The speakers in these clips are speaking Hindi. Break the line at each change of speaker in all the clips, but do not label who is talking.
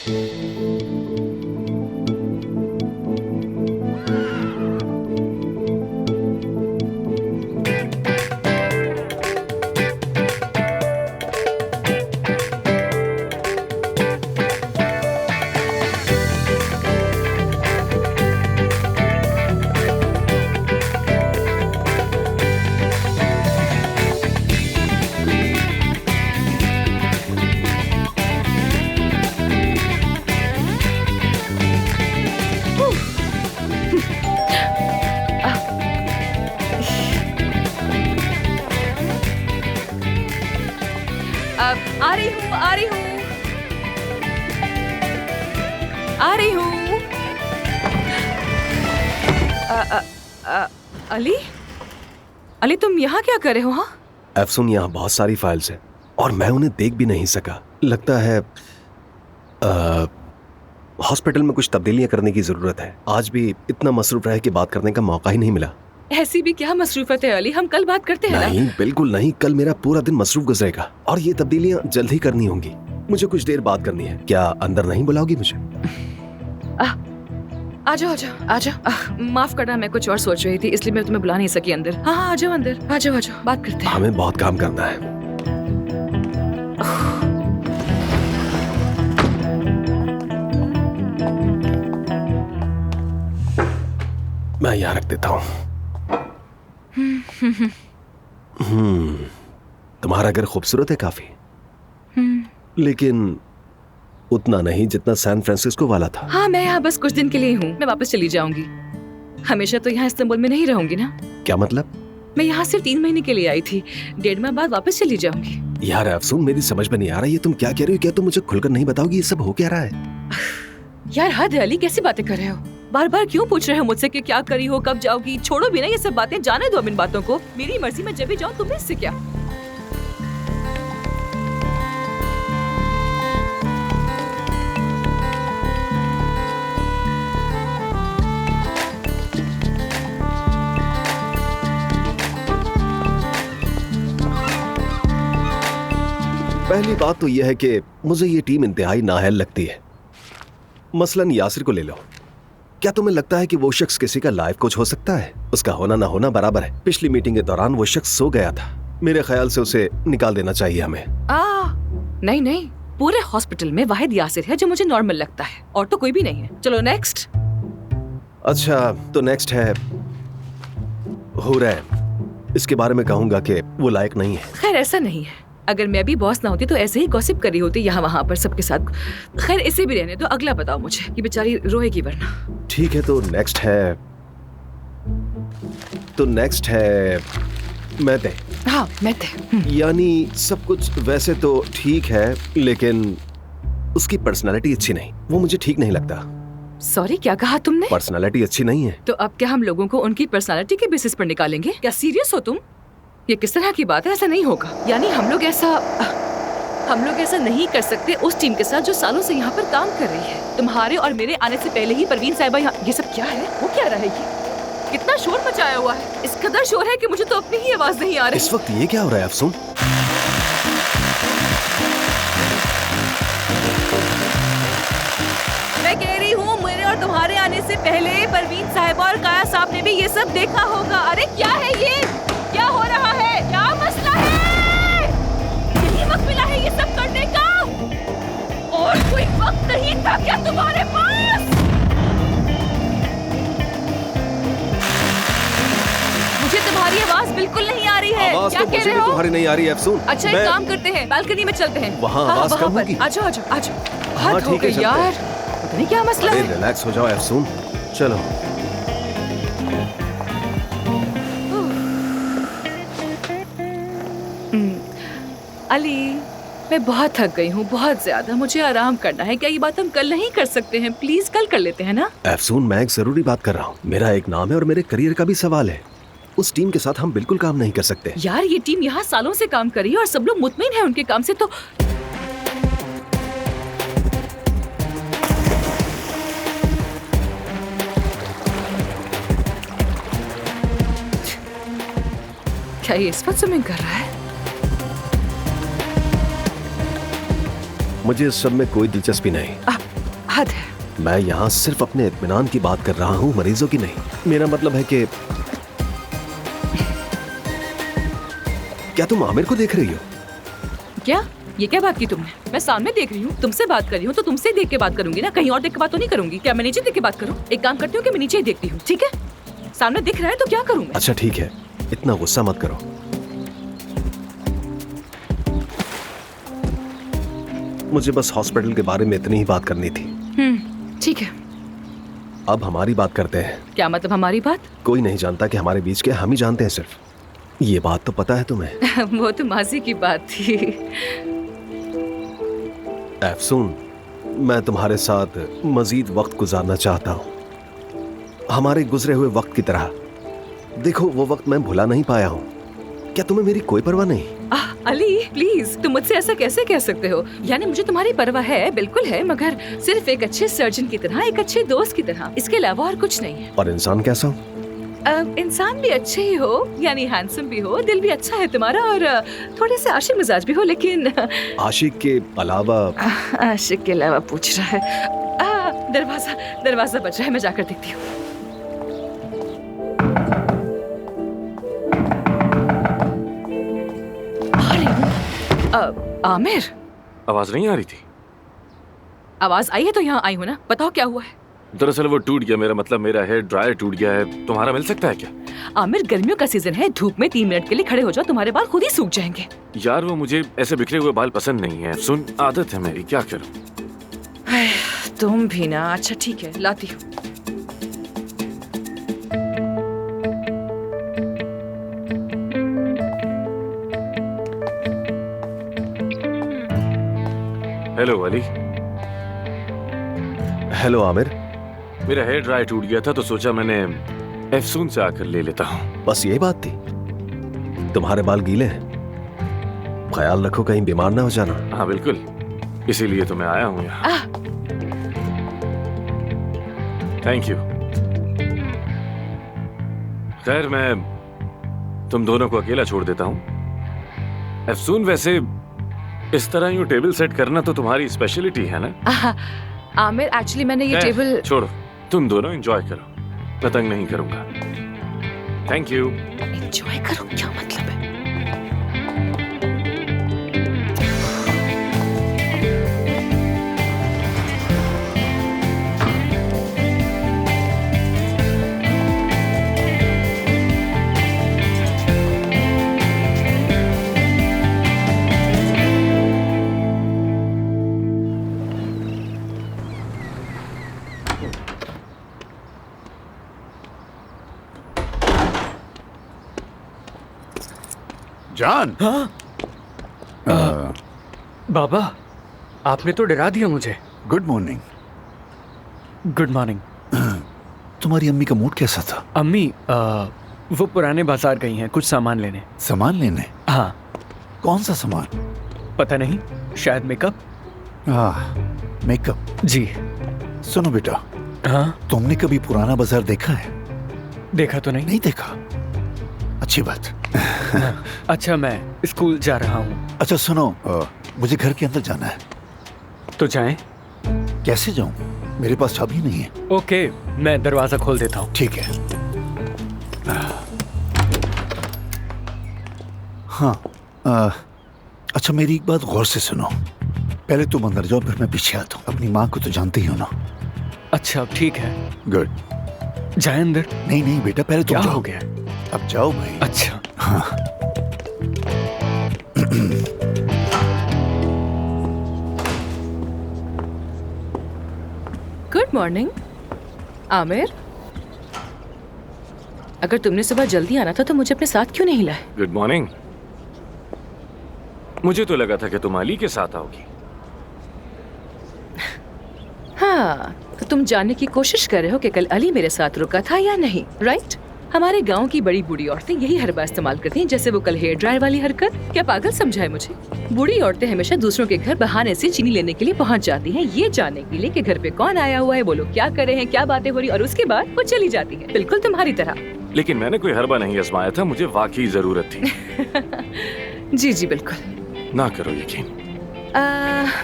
आ रही हूँ, आ रही हूँ, आ रही हूँ। अली, अली तुम यहाँ क्या कर रहे हो? हाँ,
एफसून, यहाँ बहुत सारी फाइल्स हैं और मैं उन्हें देख भी नहीं सका। लगता है हॉस्पिटल में कुछ तब्दीलियां करने की जरूरत है। आज भी इतना मसरूफ रहे कि बात करने का मौका ही नहीं मिला।
ऐसी भी क्या मसरूफत है अली, हम कल बात करते हैं
नहीं, बिल्कुल नहीं। कल मेरा पूरा दिन मसरूफ गुजरेगा और ये तब्दीलियां जल्द ही करनी होंगी। मुझे कुछ देर बात करनी है। क्या अंदर नहीं बुलाओगी मुझे?
आ जाओ, आ जाओ, आ जाओ। माफ करना, मैं कुछ और सोच रही थी इसलिए मैं तुम्हें बुला नहीं सकी अंदर। हाँ हाँ, आ जाओ अंदर, आ जाओ, आ जाओ, बात करते हैं।
हमें बहुत काम करना है। मैं यहाँ रख देता हूँ। तुम्हारा घर खूबसूरत है काफी, लेकिन उतना नहीं जितना सैन फ्रांसिस्को वाला था।
हाँ, मैं यहाँ बस कुछ दिन के लिए हूँ, मैं वापस चली जाऊंगी। हमेशा तो यहाँ इस्तांबुल में नहीं रहूंगी ना।
क्या मतलब?
मैं यहाँ सिर्फ 3 महीने के लिए आई थी, 1.5 माह बाद वापस चली जाऊंगी।
यार अफसून, मेरी समझ में नहीं आ रहा ये तुम क्या कह रही हो। क्या तुम मुझे खुलकर नहीं बताओगी ये सब हो क्या रहा है?
यार हद है अली, कैसी बातें कर रहे हो? बार बार क्यों पूछ रहे हो मुझसे कि क्या करी हो, कब जाओगी? छोड़ो भी ना ये सब बातें, जाने दो अब इन बातों को। मेरी मर्जी में जब भी जाऊँ, तुम्हें इससे क्या?
पहली बात तो यह है कि मुझे ये टीम इंतहाई नाअहल लगती है। मसलन यासिर को ले लो। क्या तुम्हें लगता है कि वो शख्स किसी का लाइफ कोच हो सकता है? उसका होना ना होना बराबर है। पिछली मीटिंग के दौरान वो शख्स सो गया था। मेरे ख्याल से उसे निकाल देना चाहिए हमें।
नहीं नहीं, पूरे हॉस्पिटल में वाहिद यासिर है जो मुझे नॉर्मल लगता है, और तो कोई भी नहीं है। चलो नेक्स्ट।
अच्छा, तो नेक्स्ट है हुरैम। इसके बारे में कहूंगा कि वो लायक नहीं है।
खैर ऐसा नहीं है, अगर मैं भी बॉस ना होती तो ऐसे ही गॉसिप करी होती यहाँ वहाँ पर सबके साथ। खैर इसे भी रहने दो, अगला बताओ मुझे, ये बेचारी रोएगी वरना।
ठीक है, तो नेक्स्ट है मैते।
हाँ मैते।
यानी सब कुछ वैसे तो ठीक है, लेकिन उसकी पर्सनालिटी अच्छी नहीं। वो मुझे ठीक नहीं लगता।
सॉरी, क्या कहा तुमने?
पर्सनालिटी अच्छी नहीं है।
तो अब क्या हम लोगों को उनकी पर्सनालिटी के बेसिस पर निकालेंगे? क्या सीरियस हो तुम? ये किस तरह की बात है? ऐसा नहीं होगा। यानी हम लोग ऐसा नहीं कर सकते उस टीम के साथ जो सालों से यहाँ पर काम कर रही है। तुम्हारे और मेरे आने से पहले ही परवीन साहिबा यहाँ। ये सब क्या है? वो क्या रहेगी? कितना शोर मचाया हुआ है। इस कदर शोर है कि मुझे तो अपनी ही आवाज नहीं आ रही।
इस वक्त ये क्या हो रहा है अफसून?
मैं कह रही हूँ, मेरे और तुम्हारे आने से पहले परवीन साहिबा और काया साहब ने भी ये सब देखा होगा। अरे क्या है ये? क्या हो रहा है? क्या मसला है? यही वक्त मिला है ये सब करने का? और कोई वक्त नहीं था क्या तुम्हारे पास? मुझे तुम्हारी आवाज बिल्कुल नहीं आ रही है।
आवाज
क्या
तो
कह
मुझे
रहे
भी
हो?
तुम्हारी नहीं आ रही है अफसून।
अच्छा, एक काम करते हैं, बालकनी में चलते हैं।
वहाँ आवाज कम होगी।
आ जाओ, आ जाओ, आ जाओ।
हाँ,
हद हो
ठीक है,
गई
चलते
यार।
हैं।
पता नहीं क्या मसला है।
रिलैक्स हो जाओ अफसून, चलो।
अली, मैं बहुत थक गई हूँ, बहुत ज्यादा। मुझे आराम करना है। क्या ये बात हम कल नहीं कर सकते हैं? प्लीज कल कर लेते हैं ना?
अफसून, मैं एक जरूरी बात कर रहा हूँ। मेरा एक नाम है और मेरे करियर का भी सवाल है। उस टीम के साथ हम बिल्कुल काम नहीं कर सकते।
यार ये टीम यहाँ सालों से काम कर रही है और सब लोग मुतमिन है उनके काम से। तो क्या ये इस वक्त स्विमिंग कर रहा है?
मुझे इस सब में कोई दिलचस्पी नहीं।
हद है।
मैं यहाँ सिर्फ अपने इत्मीनान की बात कर रहा हूँ, मरीजों की नहीं। मेरा मतलब है कि क्या तुम आमिर को देख रही हो?
क्या? ये क्या बात की तुमने? मैं सामने देख रही हूँ, तुमसे बात कर रही हूँ, तो तुमसे ही देख के बात करूंगी ना, कहीं और देख के बात तो नहीं करूंगी। क्या मैं नीचे देख के बात करूँ? एक काम करती हूँ कि मैं नीचे ही देखती हूँ, ठीक है? सामने दिख रहा है तो क्या करूँ मैं?
अच्छा ठीक है, इतना गुस्सा मत करो। मुझे बस हॉस्पिटल के बारे में इतनी ही बात करनी थी।
ठीक है।
अब हमारी बात करते हैं।
क्या मतलब हमारी बात?
कोई नहीं जानता कि हमारे बीच क्या, हम ही जानते हैं सिर्फ। ये बात तो पता है तुम्हें।
वो तो माजी की बात थी।
अफसून, मैं तुम्हारे साथ मजीद वक्त गुजारना चाहता हूँ, हमारे गुजरे हुए वक्त की तरह। देखो, वो वक्त मैं भुला नहीं पाया हूँ। क्या तुम्हें मेरी कोई परवाह नहीं?
अली प्लीज, तुम मुझसे ऐसा कैसे कह सकते हो? यानी मुझे तुम्हारी परवाह है, बिल्कुल है, मगर सिर्फ एक अच्छे सर्जन की तरह, एक अच्छे दोस्त की तरह, इसके अलावा और कुछ नहीं है।
और इंसान कैसा हो?
इंसान भी अच्छे ही हो, यानी हैंडसम भी हो, दिल भी अच्छा है तुम्हारा, और थोड़े से आशिक मिजाज भी हो, लेकिन
आशिक के अलावा?
आशिक के अलावा पूछ रहा है। दरवाजा बज रहा है, मैं जाकर देखती हूँ। आमिर,
आवाज नहीं आ रही थी?
आवाज आई है तो यहाँ आई हूँ ना। बताओ क्या हुआ है?
दरअसल वो टूट गया, मेरा मतलब मेरा हेयर ड्रायर टूट गया है। तुम्हारा मिल सकता है क्या?
आमिर, गर्मियों का सीजन है, धूप में 3 मिनट के लिए खड़े हो जाओ, तुम्हारे बाल खुद ही सूख जाएंगे।
यार वो मुझे ऐसे बिखरे हुए बाल पसंद नहीं है। सुन, आदत है मेरी, क्या करूं?
तुम भी ना। अच्छा ठीक है, लाती हूँ।
हेलो अली।
हेलो आमिर।
मेरा हेयर ड्रायर टूट गया था तो सोचा मैंने एफसून से आकर ले लेता हूँ।
बस यही बात थी? तुम्हारे बाल गीले हैं, ख्याल रखो कहीं बीमार ना हो जाना।
हाँ बिल्कुल, इसीलिए तो मैं आया हूँ यहाँ। Thank you. खैर, मैं तुम दोनों को अकेला छोड़ देता हूँ। एफसून, वैसे इस तरह यूं टेबल सेट करना तो तुम्हारी स्पेशलिटी है ना?
आमिर, एक्चुअली मैंने ये टेबल।
छोड़ो, तुम दोनों एंजॉय करो, मैं तंग नहीं करूंगा। Thank you.
एंजॉय करो, क्या मतलब है?
जान।
हाँ? बाबा, आपने तो डरा दिया मुझे।
Good morning.
Good morning.
तुम्हारी अम्मी का मूड कैसा था?
अम्मी वो पुराने बाजार गई हैं कुछ सामान लेने।
सामान लेने?
हाँ।
कौन सा सामान?
पता नहीं, शायद मेकअप।
मेकअप?
जी।
सुनो बेटा।
हाँ?
तुमने कभी पुराना बाजार देखा है?
देखा तो नहीं।
नहीं देखा? अच्छी बात।
अच्छा, मैं स्कूल जा रहा हूँ।
अच्छा सुनो, मुझे घर के अंदर जाना है।
तो जाएं?
कैसे जाऊं? मेरे पास चाबी नहीं है।
ओके, मैं दरवाजा खोल देता हूँ।
ठीक है। हाँ। अच्छा, मेरी एक बात गौर से सुनो। पहले तुम अंदर जाओ, फिर मैं पीछे आता हूँ। अपनी माँ को तो जानते ही हो ना।
अच्छा ठीक है।
गुड।
जाए अंदर?
नहीं नहीं बेटा, पहले तुम
क्या
जाओ।
हो गया?
अब जाओ भाई।
अच्छा।
हाँ।
Good morning Aamir. अगर तुमने सुबह जल्दी आना था तो मुझे अपने साथ क्यों नहीं लाए?
Good morning. मुझे तो लगा था कि तुम अली के साथ आओगी।
हाँ, तो तुम जानने की कोशिश कर रहे हो कि कल अली मेरे साथ रुका था या नहीं, राइट? हमारे गांव की बड़ी बूढ़ी औरतें यही हरबा इस्तेमाल करती हैं, जैसे वो कल हेयर ड्रायर वाली हरकत। क्या पागल समझा है मुझे? बूढ़ी औरतें हमेशा दूसरों के घर बहाने से चीनी लेने के लिए पहुंच जाती हैं, ये जानने के लिए कि घर पे कौन आया हुआ है, वो लोग क्या कर रहे हैं, क्या बातें हो रही, और उसके बाद वो चली जाती है, बिल्कुल तुम्हारी तरह।
लेकिन मैंने कोई हरबा नहीं आजमाया था, मुझे वाकई जरूरत थी।
जी जी बिल्कुल।
ना करो यकीन।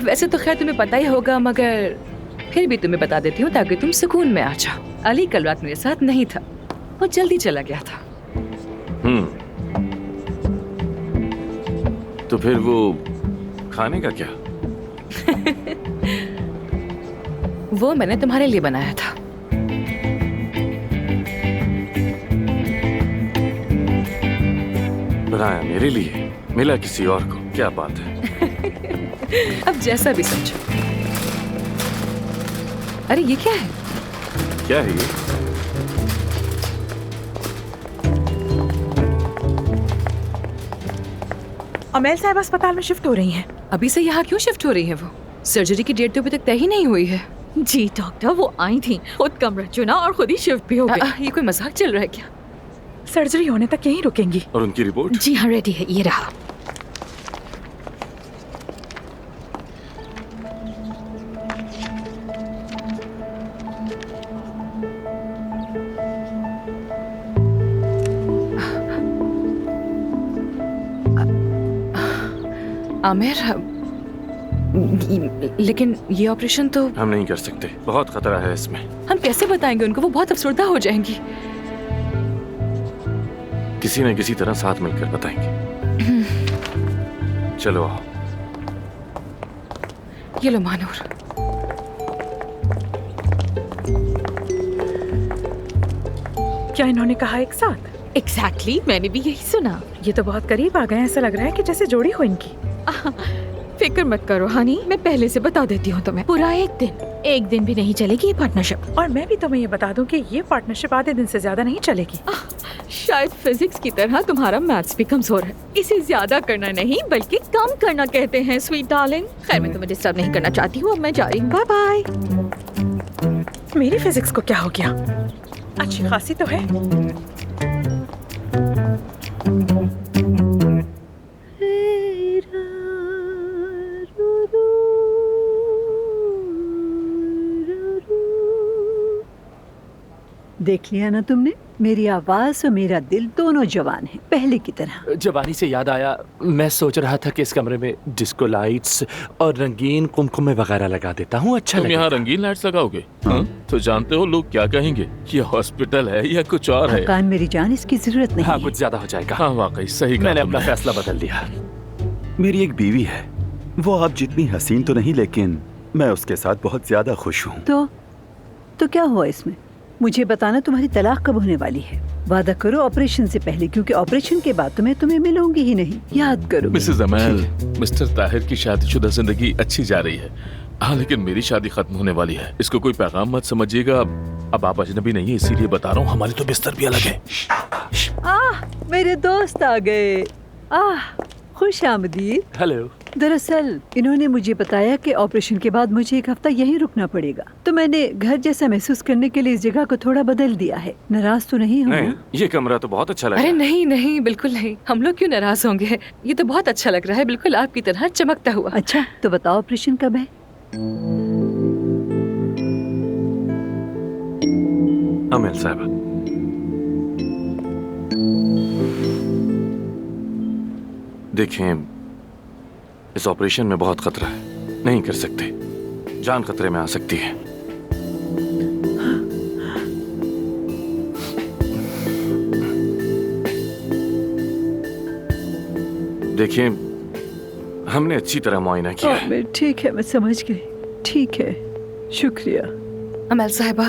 वैसे तो खैर तुम्हें पता ही होगा, मगर फिर भी तुम्हें बता देती हूँ ताकि तुम सुकून में आ जाओ। अली कल रात मेरे साथ नहीं था, वो जल्दी चला गया था।
तो फिर वो खाने का क्या?
वो मैंने तुम्हारे लिए बनाया था।
बनाया मेरे लिए, मिला किसी और को? क्या बात है।
अब जैसा भी समझो। अरे ये क्या है?
क्या है ये?
अमेल साहब अस्पताल में शिफ्ट हो रही हैं।
अभी से यहाँ क्यों शिफ्ट हो रही है वो? सर्जरी की डेट तो अभी तक तय ही नहीं हुई है।
जी डॉक्टर, वो आई थी, खुद कमरा चुना और खुद ही शिफ्ट भी हो गई।
ये कोई मजाक चल रहा है क्या?
सर्जरी होने तक यहीं रुकेंगी।
और उनकी रिपोर्ट?
जी हाँ, रेडी है, ये रहा।
आमिर, लेकिन ये ऑपरेशन तो
हम नहीं कर सकते, बहुत खतरा है इसमें।
हम कैसे बताएंगे उनको? वो बहुत अफसरदा हो जाएंगी।
किसी न किसी तरह साथ मिलकर बताएंगे। चलो आओ।
ये लो मानूर।
क्या इन्होंने कहा एक साथ?
एग्जैक्टली, मैंने भी यही सुना।
ये तो बहुत करीब आ गए हैं, ऐसा लग रहा है कि जैसे जोड़ी हो इनकी।
फिक्र मत करो हनी, मैं पहले से बता देती हूँ तुम्हें। पूरा एक दिन भी नहीं चलेगी ये पार्टनरशिप।
और मैं भी तुम्हें ये बता दूं कि ये पार्टनरशिप आधे दिन से ज्यादा नहीं चलेगी।
शायद फिजिक्स की तरह तुम्हारा मैथ्स भी कमजोर है। इसे ज्यादा करना नहीं बल्कि कम करना कहते हैं स्वीट डार्लिंग। खैर, मैं तुम्हें डिस्टर्ब नहीं करना चाहती हूँ, अब मैं जा रही हूँ। Bye bye.
मेरी फिजिक्स को क्या हो गया? अच्छी खासी तो है।
देख लिया ना तुमने, मेरी आवाज और मेरा दिल दोनों जवान हैं, पहले की तरह।
जवानी से याद आया, मैं सोच रहा था कि इस कमरे में डिस्को लाइट्स और रंगीन कुमकुमे वगैरह लगा देता हूँ। अच्छा
तुम यहाँ
लगेगा।
रंगीन लाइट्स लगाओगे? हाँ? तो जानते हो लोग क्या कहेंगे? ये हॉस्पिटल है या कुछ और है?
कान मेरी जान, इसकी जरूरत नहीं
हाँ,
है।
कुछ ज्यादा हो जाएगा।
हाँ वाकई सही कहा
मैंने
तुमने।
अपना फैसला बदल दिया।
मेरी एक बीवी है, वो आप जितनी हसीन तो नहीं, लेकिन मैं उसके साथ बहुत ज्यादा खुश हूँ।
तो क्या हुआ इसमें? मुझे बताना, तुम्हारी तलाक कब होने वाली है? वादा करो ऑपरेशन से पहले, क्योंकि ऑपरेशन के बाद तो मैं तुम्हें मिलूंगी ही नहीं। याद करो।
मिसेस अमेल, मिस्टर ताहिर की शादीशुदा जिंदगी अच्छी जा रही है। हाँ, लेकिन मेरी शादी खत्म होने वाली है। इसको कोई पैगाम मत समझिएगा। अब आप अजनबी नहीं है, इसीलिए बता रहा हूँ। हमारे तो बिस्तर भी अलग है।
मेरे दोस्त आ गए। खुश आमदीद।
हेलो।
दरअसल इन्होंने मुझे बताया कि ऑपरेशन के बाद मुझे एक हफ्ता यहीं रुकना पड़ेगा, तो मैंने घर जैसा महसूस करने के लिए इस जगह को थोड़ा बदल दिया है। नाराज तो नहीं हो?
नहीं, ये कमरा तो बहुत अच्छा लगा।
अरे नहीं नहीं, बिल्कुल नहीं। हम लोग क्यों नाराज होंगे? ये तो बहुत अच्छा लग रहा है, बिल्कुल आपकी तरह चमकता हुआ।
अच्छा, तो बताओ ऑपरेशन कब है?
अमेल साहब, देखें, इस ऑपरेशन में बहुत खतरा है, नहीं कर सकते। जान खतरे में आ सकती है। देखिए, हमने अच्छी तरह मुआयना किया है।
ठीक है, मैं समझ गई। ठीक है, शुक्रिया।
अमेल साहिबा,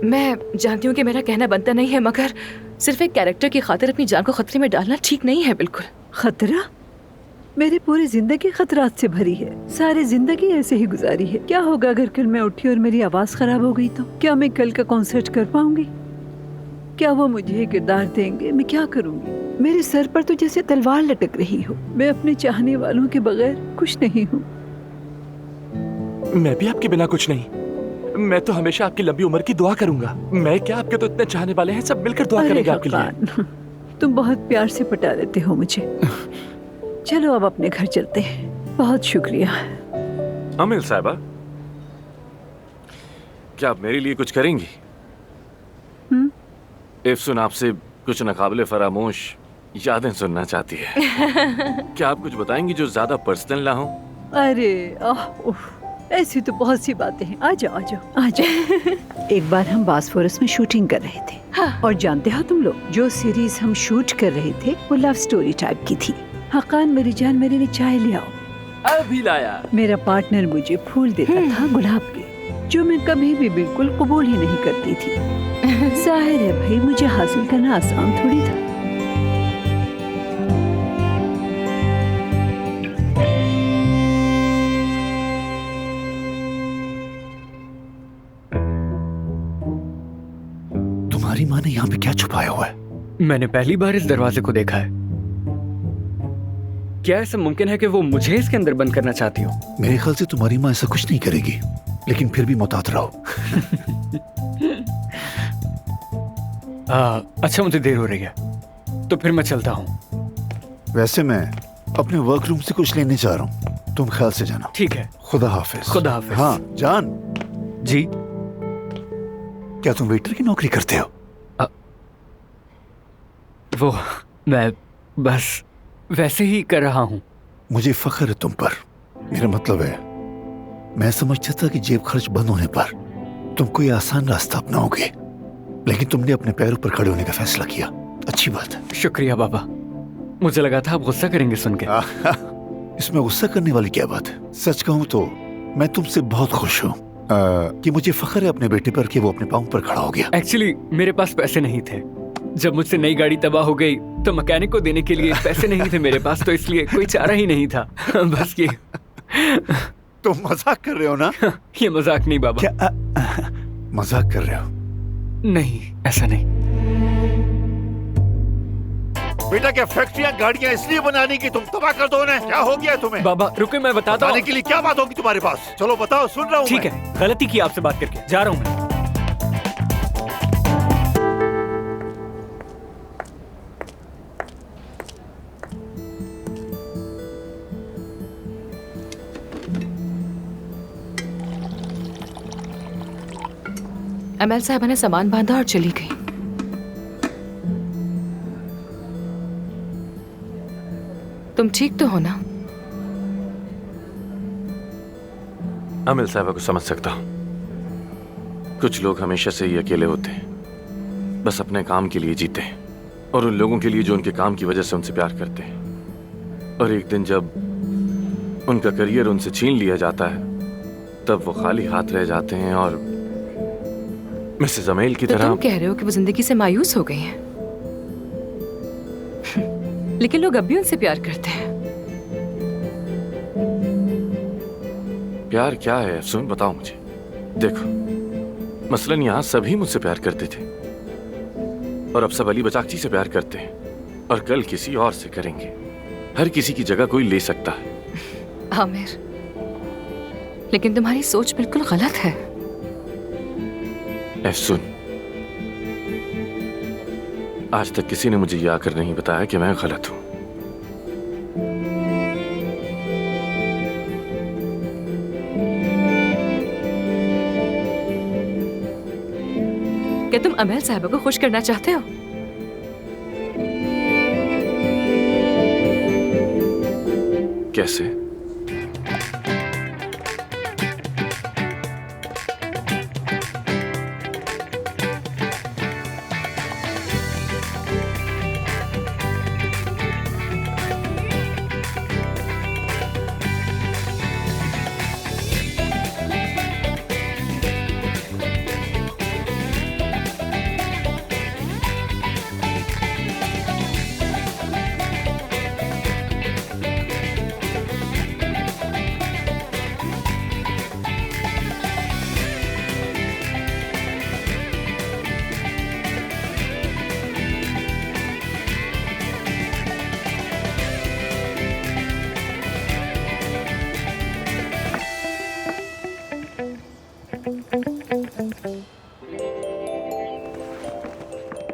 मैं जानती हूँ कि मेरा कहना बनता नहीं है, मगर सिर्फ एक कैरेक्टर की खातिर अपनी जान को खतरे में डालना ठीक नहीं है। बिल्कुल।
खतरा? मेरी पूरी जिंदगी खतरात से भरी है। सारी जिंदगी ऐसे ही गुजारी है। क्या होगा अगर कल मैं उठी और मेरी आवाज खराब हो गई तो? क्या मैं कल का कॉन्सर्ट कर पाऊंगी? क्या वो मुझे किरदार देंगे? मैं क्या करूंगी? मेरे सर पर तो जैसे तलवार लटक रही हो। मैं अपने चाहने वालों के बगैर कुछ नहीं हूँ।
मैं भी आपके बिना कुछ नहीं। मैं तो हमेशा आपकी लंबी उम्र की दुआ करूंगा। मैं क्या, आपके तो इतने चाहने वाले हैं, सब मिलकर दुआ करेंगे आपके लिए।
तुम बहुत प्यार से पटा लेते हो मुझे। चलो अब अपने घर चलते हैं। बहुत शुक्रिया।
अमेल साहबा, क्या आप मेरे लिए कुछ करेंगी? इफ्सून आपसे कुछ नाकाबिले फरामोश यादें सुनना चाहती है। क्या आप कुछ बताएंगी जो ज्यादा पर्सनल ना हो?
अरे ऐसी तो बहुत सी बातें हैं। आ जाओ आ जाओ आ जाओ। एक बार हम बासफोरस में शूटिंग कर रहे थे।
हाँ।
और जानते हो तुम लोग, जो सीरीज हम शूट कर रहे थे वो लव स्टोरी टाइप की थी। हकान मेरी जान, मेरे लिए चाय ले आओ।
अभी लाया।
मेरा पार्टनर मुझे फूल देता था गुलाब के, जो मैं कभी भी बिल्कुल कबूल ही नहीं करती थी। जाहिर है भाई, मुझे हासिल करना आसान थोड़ी था।
तुम्हारी माँ ने यहाँ पे क्या छुपाया हुआ है?
मैंने पहली बार इस दरवाजे को देखा है। क्या ऐसा मुमकिन है कि वो मुझे इसके अंदर बंद करना चाहती हो?
मेरे ख्याल से तुम्हारी माँ ऐसा कुछ नहीं करेगी, लेकिन फिर भी मुहतात रहो।
अच्छा, मुझे देर हो रही है, तो फिर मैं चलता हूँ।
वैसे मैं अपने वर्क रूम से कुछ लेने जा रहा हूँ, तुम ख्याल से जाना।
ठीक है।
खुदा हाफिज।
खुदा हाफिज।
हाँ जान।
जी।
क्या तुम वेटर की नौकरी करते हो?
वो मैं बस वैसे ही कर रहा हूँ।
मुझे फख्र है तुम पर। मेरा मतलब है, मैं समझता था कि जेब खर्च बंद होने पर तुम कोई आसान रास्ता अपनाओगे, लेकिन तुमने अपने पैरों पर खड़े होने का फैसला किया। अच्छी बात है।
शुक्रिया बाबा। मुझे लगा था आप गुस्सा करेंगे सुन के।
इसमें गुस्सा करने वाली क्या बात है? सच कहूँ तो मैं तुमसे बहुत खुश हूँ कि मुझे फख्र है अपने बेटे पर कि वो अपने पाँव पर खड़ा हो गया।
एक्चुअली मेरे पास पैसे नहीं थे। जब मुझसे नई गाड़ी तबाह हो गई तो मैकेनिक को देने के लिए पैसे नहीं थे मेरे पास, तो इसलिए कोई चारा ही नहीं था। बस ये।
तुम मजाक कर रहे हो ना?
ये मजाक नहीं बाबा।
क्या मजाक कर रहे हो?
नहीं, ऐसा नहीं।
बेटा, क्या फैक्ट्रियां गाड़ियां इसलिए बनाने की तुम तबाह कर दो ना? क्या हो गया तुम्हें?
बाबा रुके, मैं बताता हूँ।
बताने के लिए क्या बात होगी तुम्हारे पास? चलो बताओ, सुन रहा हूँ।
ठीक है, गलती की आपसे बात करके, जा रहा हूँ मैं।
अमल साहबा ने सामान बांधा और चली गई। तुम ठीक तो हो ना?
अमिल साहबा को समझ सकता हूं। कुछ लोग हमेशा से ही अकेले होते हैं, बस अपने काम के लिए जीते हैं और उन लोगों के लिए जो उनके काम की वजह से उनसे प्यार करते हैं। और एक दिन जब उनका करियर उनसे छीन लिया जाता है, तब वो खाली हाथ रह जाते हैं और मिसेस अमेल की तरह।
तुम कह रहे हो कि वो जिंदगी से मायूस हो गई हैं? लेकिन लोग अब भी उनसे प्यार करते हैं।
प्यार क्या है अफसून, बताओ मुझे। देखो, मसलन यहाँ सभी मुझसे प्यार करते थे और अब सब अली बचाकची से प्यार करते हैं और कल किसी और से करेंगे। हर किसी की जगह कोई ले सकता है।
आमिर, लेकिन तुम्हारी सोच बिल्कुल गलत है।
अफसून, आज तक किसी ने मुझे ये आकर नहीं बताया कि मैं गलत हूं।
क्या तुम अमल साहबा को खुश करना चाहते हो?
कैसे?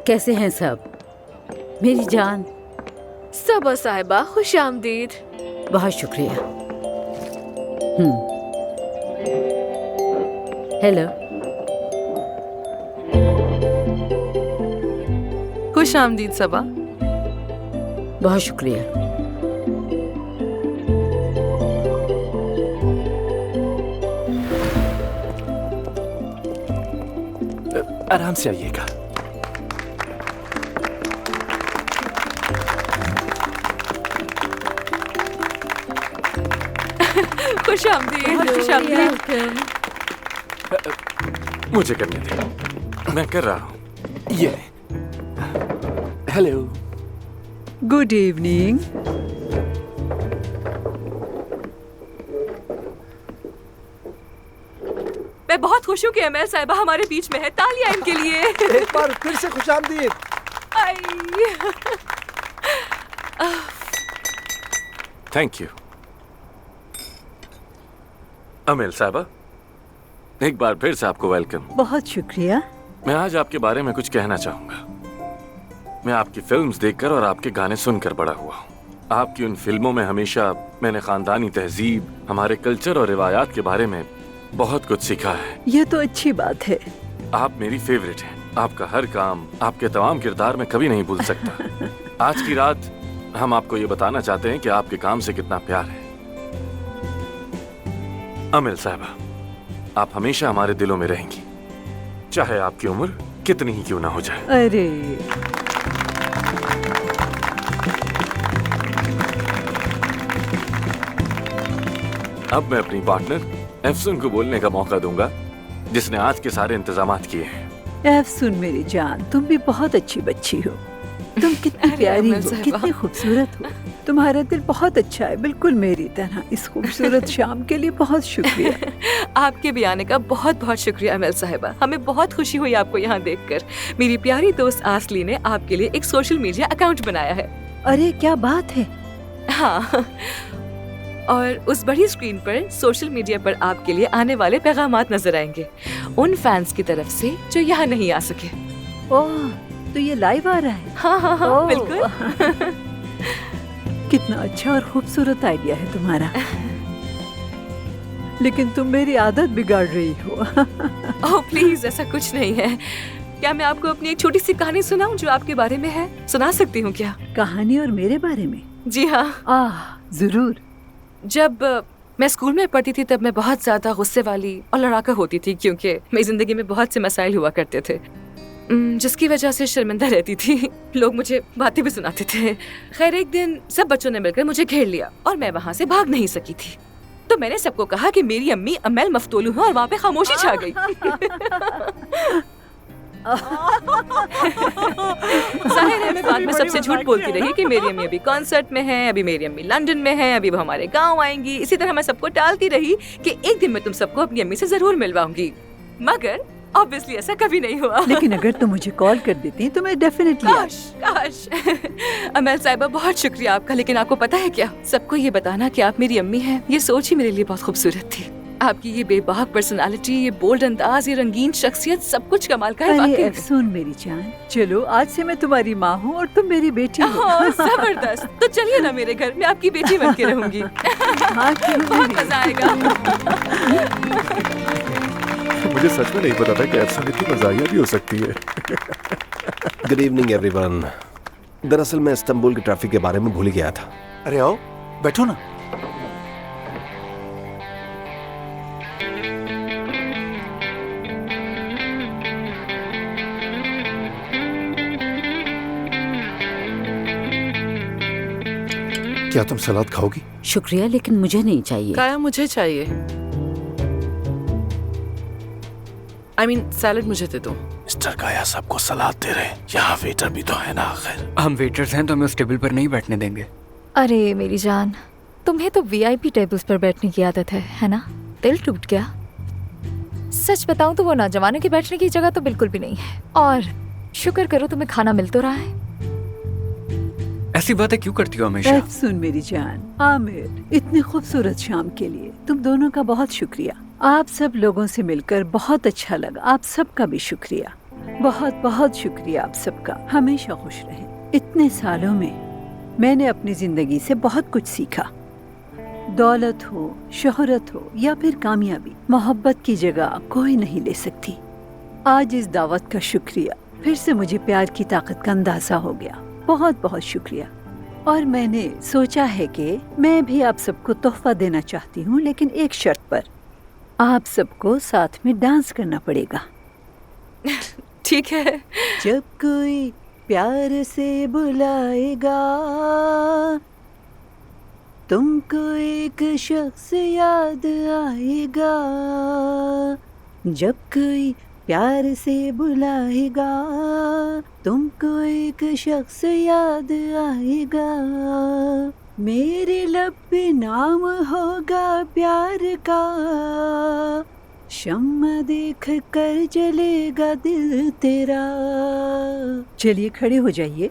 कैसे हैं सब? मेरी जान।
सबा साहिबा, खुश आमदीद।
बहुत शुक्रिया। हेलो।
खुश आमदीद सबा।
बहुत शुक्रिया।
आराम से आइएगा।
खुशामदीद, खुशामदीद।
मुझे करने दे, मैं कर रहा हूँ।
ये हेलो।
Good evening.
मैं बहुत खुश हूँ कि अमल साहिबा हमारे बीच में है। तालियां इनके लिए।
एक बार फिर से खुशामदीद।
Thank you. अमेल साहिबा, एक बार फिर से आपको वेलकम।
बहुत शुक्रिया।
मैं आज आपके बारे में कुछ कहना चाहूंगा। मैं आपकी फिल्म्स देखकर और आपके गाने सुनकर बड़ा हुआ हूँ। आपकी उन फिल्मों में हमेशा मैंने खानदानी तहजीब, हमारे कल्चर और रिवायात के बारे में बहुत कुछ सीखा है।
ये तो अच्छी बात है।
आप मेरी फेवरेट हैं। आपका हर काम, आपके तमाम किरदार मैं कभी नहीं भूल सकता। आज की रात हम आपको ये बताना चाहते हैं कि आपके काम से कितना प्यार है। अमेल साहिबा, आप हमेशा हमारे दिलों में रहेंगी, चाहे आपकी उम्र कितनी ही क्यों ना हो जाए।
अरे
अब मैं अपनी पार्टनर एफसुन को बोलने का मौका दूंगा, जिसने आज के सारे इंतजामात किए हैं।
एफसुन मेरी जान, तुम भी बहुत अच्छी बच्ची हो। तुम कितनी प्यारी हो, कितनी खूबसूरत हो। तुम्हारा दिल बहुत अच्छा है, बिल्कुल मेरी तरह। इस खूबसूरत शाम के लिए बहुत शुक्रिया।
आपके भी आने का बहुत बहुत शुक्रिया अमल साहिबा। हमें बहुत खुशी हुई आपको यहाँ देखकर। मेरी प्यारी दोस्त आसली ने आपके लिए एक सोशल मीडिया अकाउंट बनाया है।
अरे क्या बात है।
हाँ, और उस बड़ी स्क्रीन पर सोशल मीडिया पर आपके लिए आने वाले पैगामात नजर आएंगे, उन फैंस की तरफ से जो यहाँ नहीं आ सके।
ओह, तो ये लाइव आ रहा है?
हाँ हाँ हाँ, बिल्कुल।
कितना अच्छा और खूबसूरत आइडिया है तुम्हारा। लेकिन तुम मेरी आदत बिगाड़ रही हो।
ओह प्लीज, ऐसा कुछ नहीं है। क्या मैं आपको अपनी एक छोटी सी कहानी सुनाऊं जो आपके बारे में है? सुना सकती हूँ क्या?
कहानी और मेरे बारे में?
जी हाँ।
जरूर।
जब मैं स्कूल में पढ़ती थी तब मैं बहुत ज्यादा गुस्से वाली और लड़ाका होती थी, क्योंकि मेरी जिंदगी में बहुत से मसाइल हुआ करते थे, जिसकी वजह से शर्मिंदा रहती थी। लोग मुझे बातें भी सुनाते थे। खैर, एक दिन सब बच्चों ने मिलकर मुझे घेर लिया और मैं वहाँ से भाग नहीं सकी थी। तो मैंने सबको कहा कि मेरी अम्मी अमेल मफ्तूलू है और वहाँ पे खामोशी छा गई। जाहिर है मैं बाद में सबसे झूठ बोलती रही कि मेरी अम्मी अभी कॉन्सर्ट में है, अभी मेरी अम्मी लंदन में है, अभी वो हमारे गांव आएंगी। इसी तरह मैं सबको टालती रही कि एक दिन मैं तुम सबको अपनी अम्मी से जरूर मिलवाऊंगी, मगर ऑब्वियसली ऐसा कभी नहीं हुआ।
लेकिन अगर तुम मुझे कॉल कर देती तो मैं डेफिनेटली।
काश। अमेल साहिबा, बहुत शुक्रिया आपका। लेकिन आपको पता है क्या, सबको ये बताना कि आप मेरी अम्मी हैं, ये सोच ही मेरे लिए बहुत खूबसूरत थी। आपकी ये बेबाक पर्सनालिटी, ये बोल्ड अंदाज, ये रंगीन शख्सियत, सब कुछ कमाल का है।
अरे सुन मेरी जान, चलो आज से मैं तुम्हारी माँ हूँ और तुम मेरी बेटी हो।
जबरदस्त। तो चलिए ना मेरे घर, मैं आपकी बेटी बन के रहूंगी। बहुत मजा आएगा।
मुझे सच में नहीं पता था कि एफसन इतनी मजाहिया भी हो सकती है। Good evening everyone. दरअसल मैं इस्तांबुल के ट्रैफिक के बारे में भूल गया था।
अरे आओ, बैठो ना। क्या तुम सलाद खाओगी?
शुक्रिया, लेकिन मुझे नहीं चाहिए।
काया मुझे चाहिए। I mean, सैलेड मुझे दे दो।
मिस्टर काया सबको सलाद दे रहे हैं। यहाँ वेटर भी तो है ना आखिर।
हम वेटर्स हैं तो हमें उस टेबल पर नहीं बैठने देंगे।
अरे मेरी जान, तुम्हें तो वीआईपी टेबल्स पर बैठने की आदत है ना? दिल टूट गया। सच बताऊं तो वो नौजवानों के बैठने की जगह तो बिल्कुल भी नहीं है। और शुक्र करो तुम्हें खाना मिल तो रहा है।
ऐसी बातें क्यों करती हो हमेशा?
सुन मेरी जान, आमिर, इतनी खूबसूरत शाम के लिए तुम दोनों का बहुत शुक्रिया। आप सब लोगों से मिलकर बहुत अच्छा लगा। आप सबका भी शुक्रिया, बहुत बहुत शुक्रिया आप सबका। हमेशा खुश रहें। इतने सालों में मैंने अपनी जिंदगी से बहुत कुछ सीखा। दौलत हो, शोहरत हो या फिर कामयाबी, मोहब्बत की जगह कोई नहीं ले सकती। आज इस दावत का शुक्रिया। फिर से मुझे प्यार की ताकत का अंदाजा हो गया। बहुत बहुत शुक्रिया। और मैंने सोचा है कि मैं भी आप सबको तोहफा देना चाहती हूँ, लेकिन एक शर्त पर। आप सबको साथ में डांस करना पड़ेगा।
ठीक है।
जब कोई प्यार से बुलाएगा तुमको एक शख्स याद आएगा। जब कोई प्यार से बुलाएगा तुमको एक शख्स याद आएगा। मेरे लब पे नाम होगा प्यार का, शम्मा देख कर जलेगा दिल तेरा। चलिए खड़े हो जाइए।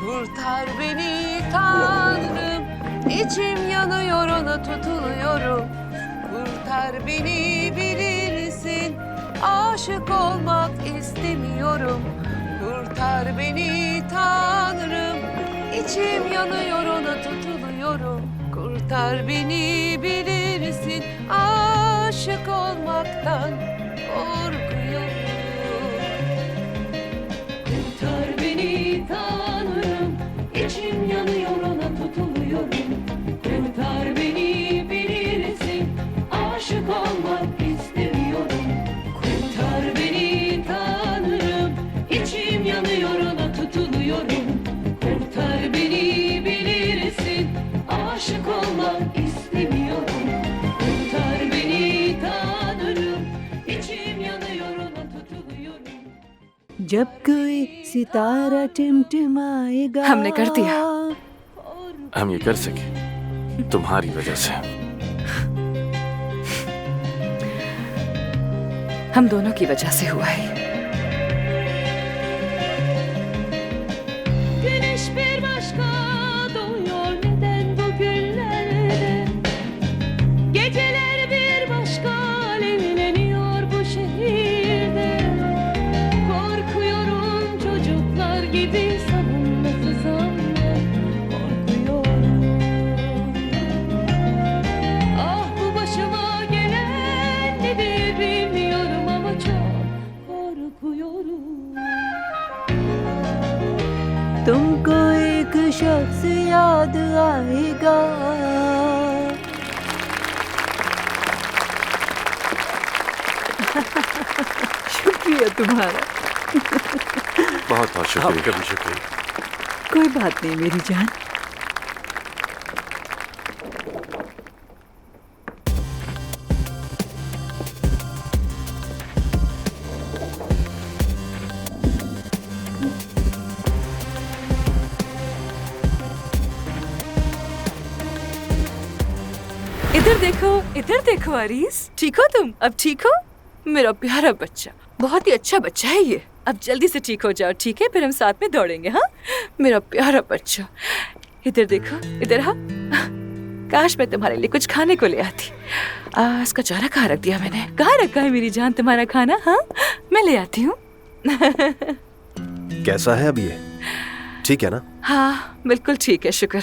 Kurtar beni Tanrım, içim yanıyor ona tutuluyorum. Kurtar beni bilirsin, aşık olmak istemiyorum. Kurtar beni Tanrım, içim yanıyor ona tutuluyorum. Kurtar beni bilirsin, aşık olmaktan korkuyorum. Kurtar beni Tanrım, içim yanıyor ona tutuluyorum. Kurtar beni bilirsin, aşık olmak istemiyorum. Kurtar beni Tanrım, içim yanıyor ona tutuluyorum. Kurtar beni bilirsin, aşık olmak istemiyorum. Kurtar beni Tanrım, içim yanıyor ona tutuluyorum.
जब कोई सितारा टिमटिमाएगा।
हमने कर दिया।
हम ये कर सके तुम्हारी वजह से।
हम दोनों की वजह से हुआ है।
Güneş bir başka doğuyor neden bugünlerde? Geceler bir başka alevleniyor bu şehirde. Korkuyorum çocuklar gibi savunmasız anne. Korkuyorum. Ah bu başıma gelen nedir bilmiyorum ama çok korkuyorum.
तुमको एक शख्स याद आएगा। शुक्रिया तुम्हारा।
बहुत बहुत शुक्रिया। कभी शुक्रिया।
कोई बात नहीं मेरी जान।
इधर देखो आरीस। ठीक हो तुम? अब ठीक हो? मेरा प्यारा बच्चा, बहुत ही अच्छा बच्चा है ये। अब जल्दी से ठीक हो जाओ, ठीक है? फिर हम साथ में दौड़ेंगे। हाँ मेरा प्यारा बच्चा, इधर देखो, इधर हाँ। काश मैं तुम्हारे लिए कुछ खाने को ले आती। इसका चारा कहाँ रख दिया मैंने? कहाँ रखा है मेरी जान तुम्हारा खाना? हाँ मैं ले आती हूँ।
कैसा है अब ये? ठीक है ना?
हाँ बिल्कुल ठीक है, शुक्र।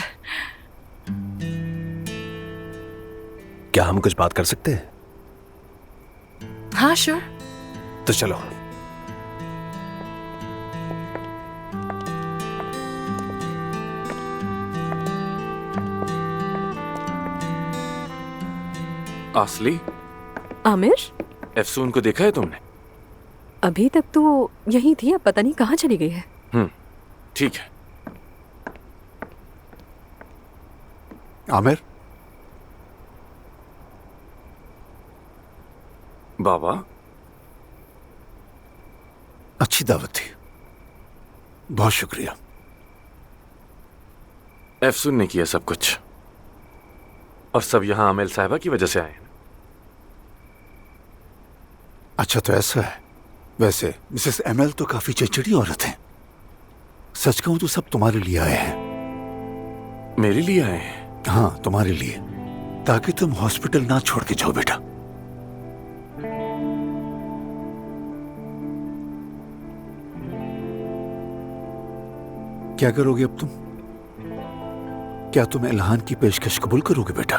क्या हम कुछ बात कर सकते हैं?
हाँ श्योर।
तो चलो।
आसली,
आमिर,
एफसून को देखा है तुमने?
अभी तक तो यही थी, अब पता नहीं कहाँ चली गई है।
ठीक है।
आमिर,
बाबा,
अच्छी दावत थी, बहुत शुक्रिया।
एफसून ने किया सब कुछ, और सब यहाँ आमिल साहिबा की वजह से आए हैं।
अच्छा तो ऐसा है। वैसे मिसेस एमएल तो काफी चिड़चिड़ी औरत हैं। सच कहूं तो सब तुम्हारे लिए आए हैं।
मेरे लिए आए हैं?
हाँ तुम्हारे लिए, ताकि तुम हॉस्पिटल ना छोड़ के जाओ बेटा। क्या करोगे अब तुम? क्या तुम इल्हान की पेशकश कबूल करोगे बेटा?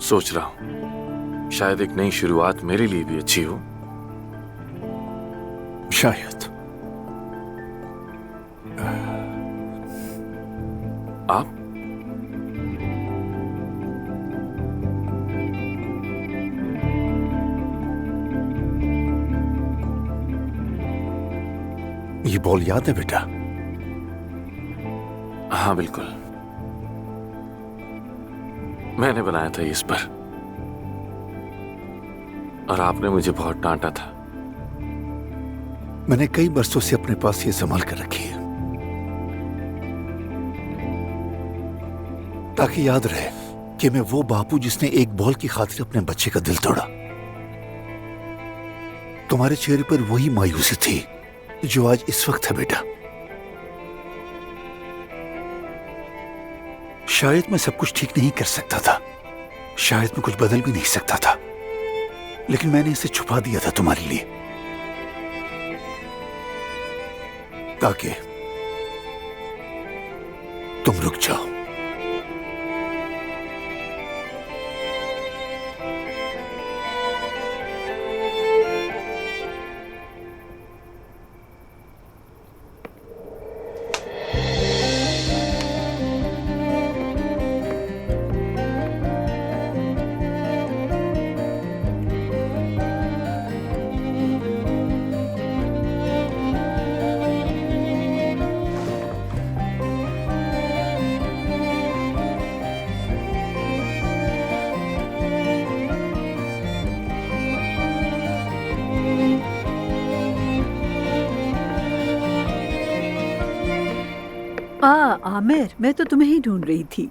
सोच रहा हूं, शायद एक नई शुरुआत मेरे लिए भी अच्छी हो।
शायद।
आप
बॉल याद है बेटा?
हाँ बिल्कुल, मैंने बनाया था इस पर, और आपने मुझे बहुत डांटा था।
मैंने कई बरसों से अपने पास ये संभाल कर रखी है, ताकि याद रहे कि मैं वो बापू जिसने एक बॉल की खातिर अपने बच्चे का दिल तोड़ा। तुम्हारे चेहरे पर वही मायूसी थी जो आज इस वक्त है बेटा। शायद मैं सब कुछ ठीक नहीं कर सकता था, शायद मैं कुछ बदल भी नहीं सकता था, लेकिन मैंने इसे छुपा दिया था तुम्हारे लिए, ताकि तुम रुक जाओ।
आमिर, मैं तो तुम्हें ही ढूंढ रही थी।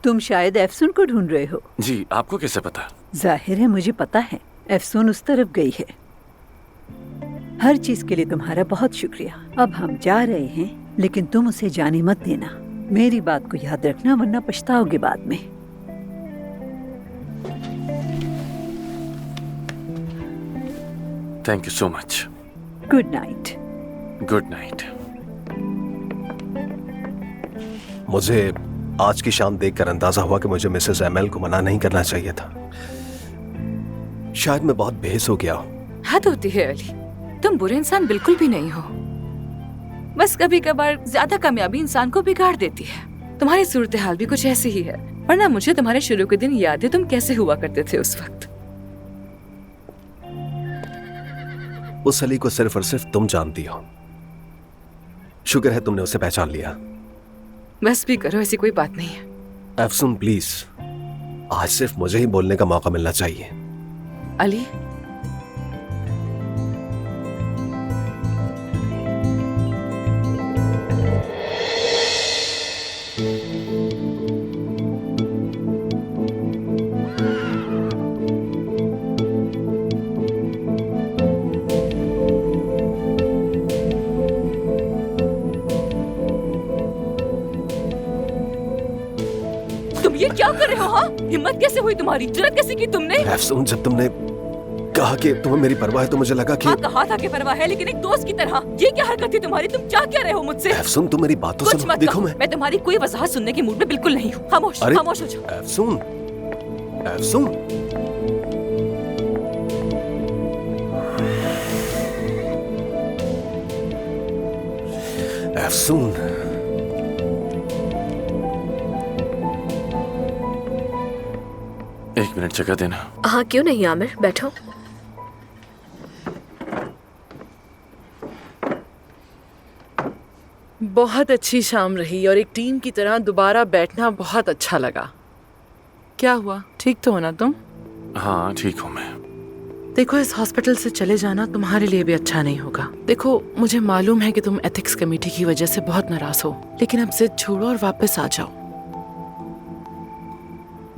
तुम शायद एफसून को ढूंढ रहे हो।
जी, आपको कैसे पता?
जाहिर है मुझे पता है, एफसून उस तरफ गई है। हर चीज के लिए तुम्हारा बहुत शुक्रिया। अब हम जा रहे हैं, लेकिन तुम उसे जाने मत देना। मेरी बात को याद रखना, वरना पछताओगे बाद में।
Thank you so much.
Good night.
Good night.
मुझे आज की शाम देखकर अंदाजा हुआ कि मुझे मिसेस एमएल को मना नहीं करना चाहिए था। शायद मैं बहुत बेहस हो गया हूँ।
हद होती है अली, तुम बुरे इंसान बिल्कुल भी नहीं हो। बस कभी कभार ज्यादा कामयाबी इंसान को बिगाड़ देती है। तुम्हारी सूरत हाल भी कुछ ऐसी ही है, वरना मुझे तुम्हारे शुरू के दिन याद है तुम कैसे हुआ करते थे उस वक्त।
उस अली को सिर्फ और सिर्फ तुम जानती हो। शुक्र है तुमने उसे पहचान लिया।
बस भी करो, ऐसी कोई बात नहीं है।
एफसून प्लीज, आज सिर्फ मुझे ही बोलने का मौका मिलना चाहिए।
अली, ये क्या कर रहे हो? हाँ, हिम्मत कैसे हुई तुम्हारी? जुर्रत कैसे की तुमने?
एफसून, जब तुमने कहा कि तुम्हें मेरी परवाह है तो मुझे लगा कि...
हाँ, कहा था कि परवाह है, लेकिन एक दोस्त की तरह। ये क्या हरकत थी तुम्हारी? तुम चाह क्या रहे हो मुझसे?
एफसून, तुम मेरी बातों
कुछ
से
मत
देखो।
मैं तुम्हारी कोई वजाहत सुनने की मूड में बिल्कुल नहीं हूँ। खामोश खामोश हो जाओ।
एफसून, एफसून, एफसून।
एक मिनट जगह देना।
हाँ, क्यों नहीं आमिर, बैठो।
बहुत अच्छी शाम रही और एक टीम की तरह दोबारा बैठना बहुत अच्छा लगा। क्या हुआ, ठीक तो हो ना तुम?
हाँ ठीक हूँ मैं।
देखो, इस हॉस्पिटल से चले जाना तुम्हारे लिए भी अच्छा नहीं होगा। देखो, मुझे मालूम है कि तुम एथिक्स कमेटी की वजह से बहुत नाराज हो, लेकिन अब जिद छोड़ो और वापस आ जाओ।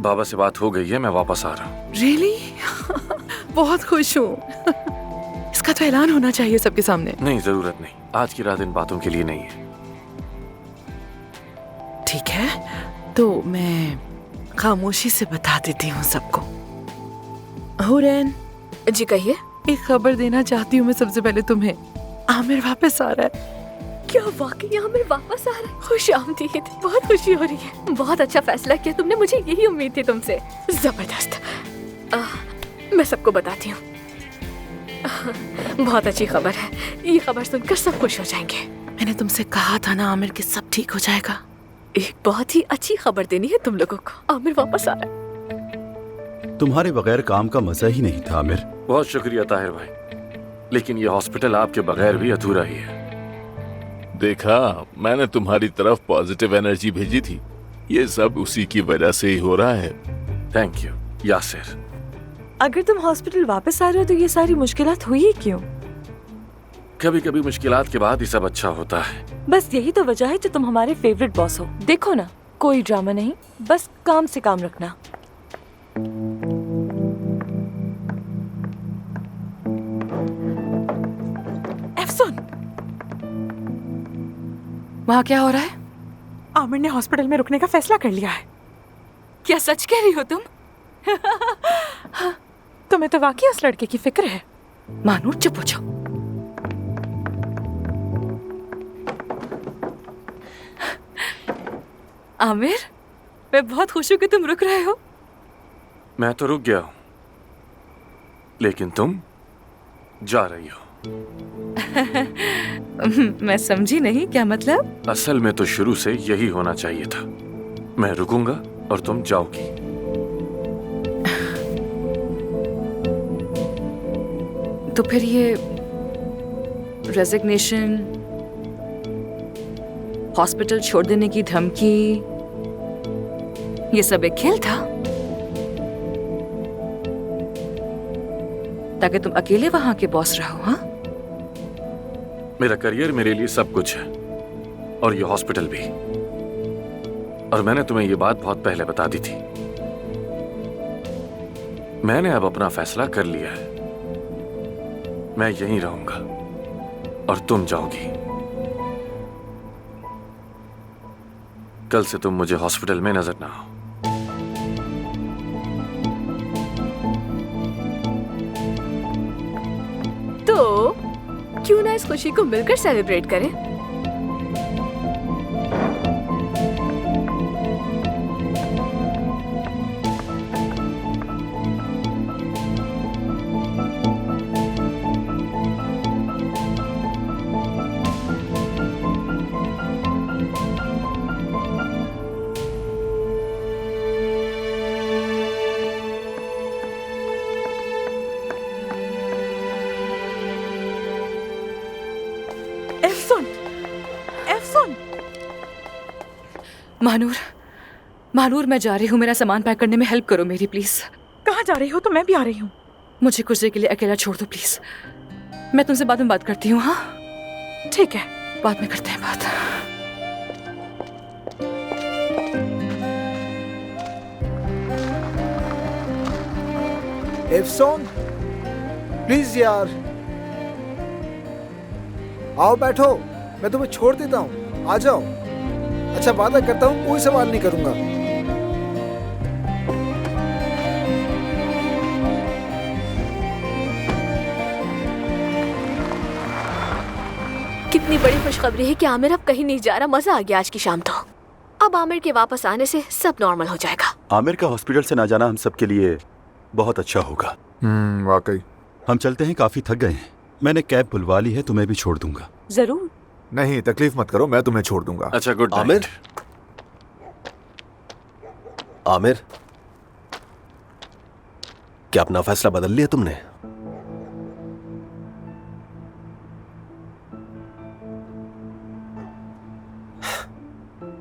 बाबा से बात हो गई है, मैं वापस आ रहा हूँ।
रियली? बहुत खुश हूँ। इसका तो ऐलान होना चाहिए सबके सामने।
नहीं, जरूरत नहीं। आज की रात इन बातों के लिए नहीं है।
ठीक है, तो मैं खामोशी से बता देती हूँ सबको। हुरैन
जी कहिए।
एक खबर देना चाहती हूँ मैं सबसे पहले तुम्हें। आमिर वापस आ रहा है।
क्या वाकई आमिर वापस आ रहा है? खुश आमदीद, बहुत खुशी हो रही है। बहुत अच्छा फैसला किया तुमने, मुझे यही उम्मीद थी तुमसे। जबरदस्त। मैं सबको बताती हूँ। बहुत अच्छी खबर है, ये खबर सुनकर सब खुश हो जाएंगे।
मैंने तुमसे कहा था ना आमिर कि सब ठीक हो जाएगा।
एक बहुत ही अच्छी खबर देनी है तुम लोगों को। आमिर वापस आ रहा है।
तुम्हारे बगैर काम का मजा ही नहीं था आमिर।
बहुत शुक्रिया ताहिर भाई, लेकिन ये हॉस्पिटल आपके बगैर भी अधूरा ही है।
देखा, मैंने तुम्हारी तरफ पॉजिटिव एनर्जी भेजी थी। ये सब उसी की वजह से ही हो रहा है।
Thank you Yasir.
अगर तुम हॉस्पिटल वापस आ रहे हो तो ये सारी मुश्किलात हुई ही क्यों?
कभी कभी मुश्किलात के बाद ही सब अच्छा होता है।
बस यही तो वजह है जो तुम हमारे फेवरेट बॉस हो। देखो ना, कोई ड्रामा नहीं, बस काम से काम रखना। एफसून,
वहाँ क्या हो रहा है?
आमिर ने हॉस्पिटल में रुकने का फैसला कर लिया है।
क्या सच कह रही हो तुम?
तुम्हें तो वाकई उस लड़के की फिक्र है।
मानूर, चुप हो जाओ। आमिर, मैं बहुत खुश हूँ कि तुम रुक रहे हो।
मैं तो रुक गया हूँ, लेकिन तुम जा रही हो।
मैं समझी नहीं, क्या मतलब?
असल में तो शुरू से यही होना चाहिए था। मैं रुकूंगा और तुम जाओगी।
तो फिर ये रेजिग्नेशन, हॉस्पिटल छोड़ देने की धमकी, ये सब एक खेल था ताकि तुम अकेले वहां के बॉस रहो? हाँ,
मेरा करियर मेरे लिए सब कुछ है, और ये हॉस्पिटल भी। और मैंने तुम्हें ये बात बहुत पहले बता दी थी। मैंने अब अपना फैसला कर लिया है। मैं यहीं रहूंगा और तुम जाओगी। कल से तुम मुझे हॉस्पिटल में नजर ना आओ।
तो क्यों ना इस खुशी को मिलकर सेलिब्रेट करें?
मानूर, मानूर, मैं जा रही हूँ। मेरा सामान पैक करने में हेल्प करो मेरी, प्लीज।
कहाँ जा रही हो? तो मैं भी आ रही हूँ।
मुझे कुछ देर के लिए अकेला छोड़ दो प्लीज। मैं तुमसे बाद में बात करती हूँ। हाँ
ठीक है,
बाद में करते हैं बात।
एफसोन, प्लीज यार आओ, बैठो। मैं तुम्हें छोड़ देता हूँ, आ जाओ। अच्छा, वादा करता हूँ कोई सवाल नहीं करूंगा।
कितनी बड़ी खुशखबरी है कि आमिर अब कहीं नहीं जा रहा। मजा आ गया आज की शाम तो। अब आमिर के वापस आने से सब नॉर्मल हो जाएगा।
आमिर का हॉस्पिटल से ना जाना हम सबके लिए बहुत अच्छा होगा।
वाकई।
हम चलते हैं, काफी थक गए हैं। मैंने कैब बुलवा ली है, तुम्हें भी छोड़ दूंगा।
जरूर।
नहीं, तकलीफ मत करो, मैं तुम्हें छोड़ दूंगा।
अच्छा, गुड नाइट।
आमिर, आमिर, क्या अपना फैसला बदल लिया तुमने?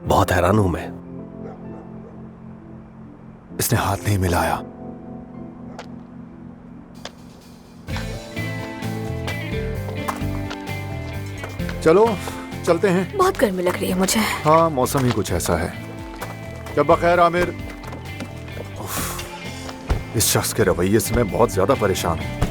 बहुत हैरान हूं मैं।
इसने हाथ नहीं मिलाया। चलो चलते हैं।
बहुत गर्मी लग रही है मुझे।
हाँ, मौसम ही कुछ ऐसा है। जब बखैर आमिर। इस शख्स के रवैये से मैं बहुत ज्यादा परेशान हूं।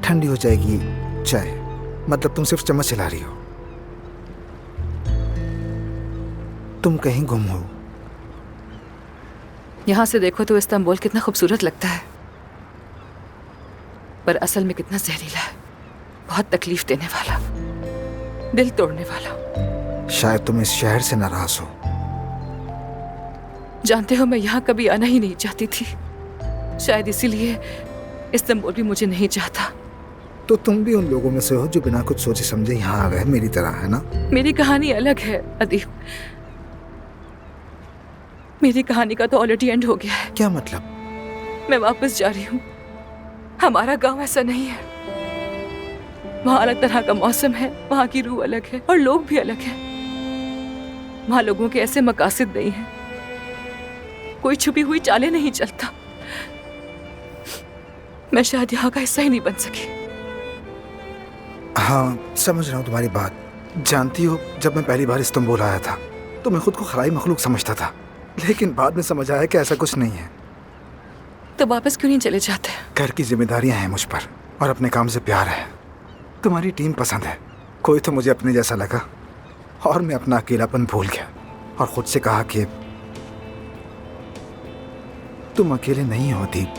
ठंडी हो जाएगी चाय। मतलब तुम सिर्फ चम्मच चला रही हो। तुम कहीं गुम हो।
यहाँ से देखो तो इस्तांबुल कितना खूबसूरत लगता है, पर असल में कितना जहरीला है। बहुत तकलीफ देने वाला, दिल तोड़ने वाला।
शायद तुम इस शहर से नाराज हो।
जानते हो, मैं यहाँ कभी आना ही नहीं चाहती थी। शायद इसीलिए इस्तांबुल भी मुझे नहीं चाहता।
तो तुम भी उन लोगों में से हो जो बिना कुछ सोचे समझे यहाँ आ गए, मेरी तरह, है ना?
मेरी कहानी अलग है अदीब। मेरी कहानी का तो ऑलरेडी एंड हो गया है।
क्या मतलब?
मैं वापस जा रही हूँ। हमारा गांव ऐसा नहीं है। वहाँ अलग तरह का मौसम है, वहाँ की रूह अलग है और लोग भी अलग हैं। वहाँ लोगों के ऐसे मकासद नहीं हैं, कोई छुपी हुई चालें नहीं चलता। मैं शायद यहाँ का हिस्सा ही नहीं बन सकी।
हाँ, समझ रहा हूँ तुम्हारी बात। जानती हो, जब मैं पहली बार इस्तांबुल आया था तो मैं खुद को खलाई मखलूक समझता था, लेकिन बाद में समझ आया कि ऐसा कुछ नहीं है।
तो वापस क्यों नहीं चले जाते?
घर की जिम्मेदारियां हैं मुझ पर और अपने काम से प्यार है। तुम्हारी टीम पसंद है। कोई तो मुझे अपने जैसा लगा और मैं अपना अकेलापन भूल गया और खुद से कहा कि तुम अकेले नहीं हो दीप।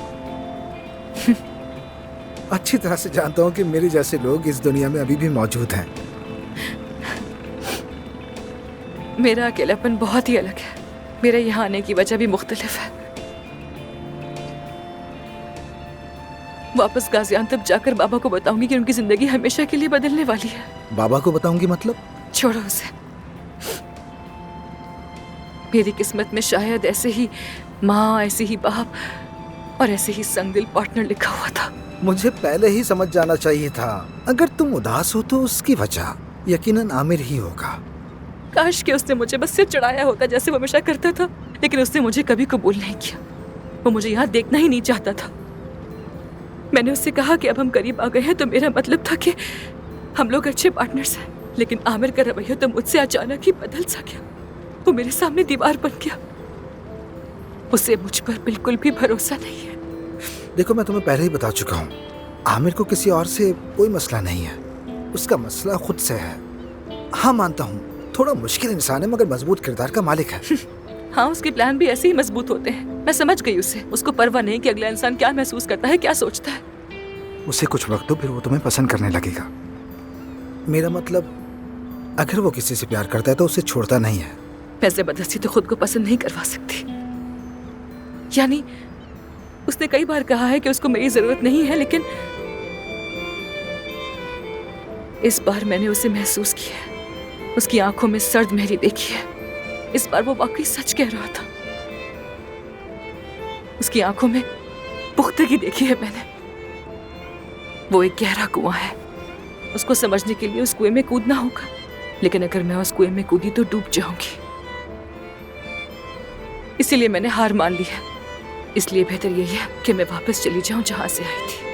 अच्छी तरह से जानता हूँ कि मेरे जैसे लोग इस दुनिया में अभी भी मौजूद हैं।
मेरा अकेलापन बहुत ही अलग है। मेरे यहाँ आने की वजह भी मुख्तलिफ है। वापस गाजियाबाद जाकर बाबा को बताऊंगी कि उनकी जिंदगी हमेशा के लिए बदलने वाली है।
बाबा को बताऊंगी मतलब?
छोड़ो उसे। मेरी किस्मत में शायद ऐसे ही माँ, ऐसे ही बाप और ऐसे ही संगदिल पार्टनर लिखा हुआ था।
मुझे पहले ही समझ जाना चाहिए था। अगर तुम उदास हो तो उसकी वजह यकीनन आमिर ही होगा।
काश कि उसने मुझे बस सिर चढ़ाया होता जैसे वो हमेशा करता था, लेकिन उसने मुझे कभी कबूल नहीं किया। वो मुझे यहाँ देखना ही नहीं चाहता था। मैंने उससे कहा कि अब हम करीब आ गए हैं तो मेरा मतलब था कि हम लोग अच्छे पार्टनर्स हैं, लेकिन आमिर का रवैया तो मुझसे अचानक ही बदल सा गया। वो मेरे सामने दीवार बन गया। उसे मुझ पर बिल्कुल भी भरोसा नहीं है।
देखो, मैं तुम्हें पहले ही बता चुका हूँ, आमिर को किसी और से कोई मसला नहीं है। उसका मसला खुद से है। हाँ, मानता हूँ थोड़ा मुश्किल इंसान है मगर मजबूत किरदार का मालिक है।
हाँ, उसके प्लान भी ऐसे ही मजबूत होते हैं। मैं समझ गई उसे। उसको परवाह नहीं कि अगला इंसान क्या महसूस करता है, क्या सोचता है।
उसे कुछ वक्त दो, फिर वो तुम्हें पसंद करने लगेगा। मेरा मतलब, अगर वो किसी से प्यार करता है तो उसे छोड़ता नहीं है।
मैं जबरदस्ती तो खुद को पसंद नहीं करवा सकती। यानी उसने कई बार कहा है कि उसको मेरी जरूरत नहीं है, लेकिन इस बार मैंने उसे महसूस किया है। उसकी आंखों में सर्द मेहरी देखी है। इस बार वो वाकई सच कह रहा था। उसकी आंखों में पुख्तगी देखी है मैंने। वो एक गहरा कुआं है। उसको समझने के लिए उस कुएं में कूदना होगा, लेकिन अगर मैं उस कुएं में कूदी तो डूब जाऊंगी। इसीलिए मैंने हार मान ली है। इसलिए बेहतर यही है कि मैं वापस चली जाऊं जहां से आई थी।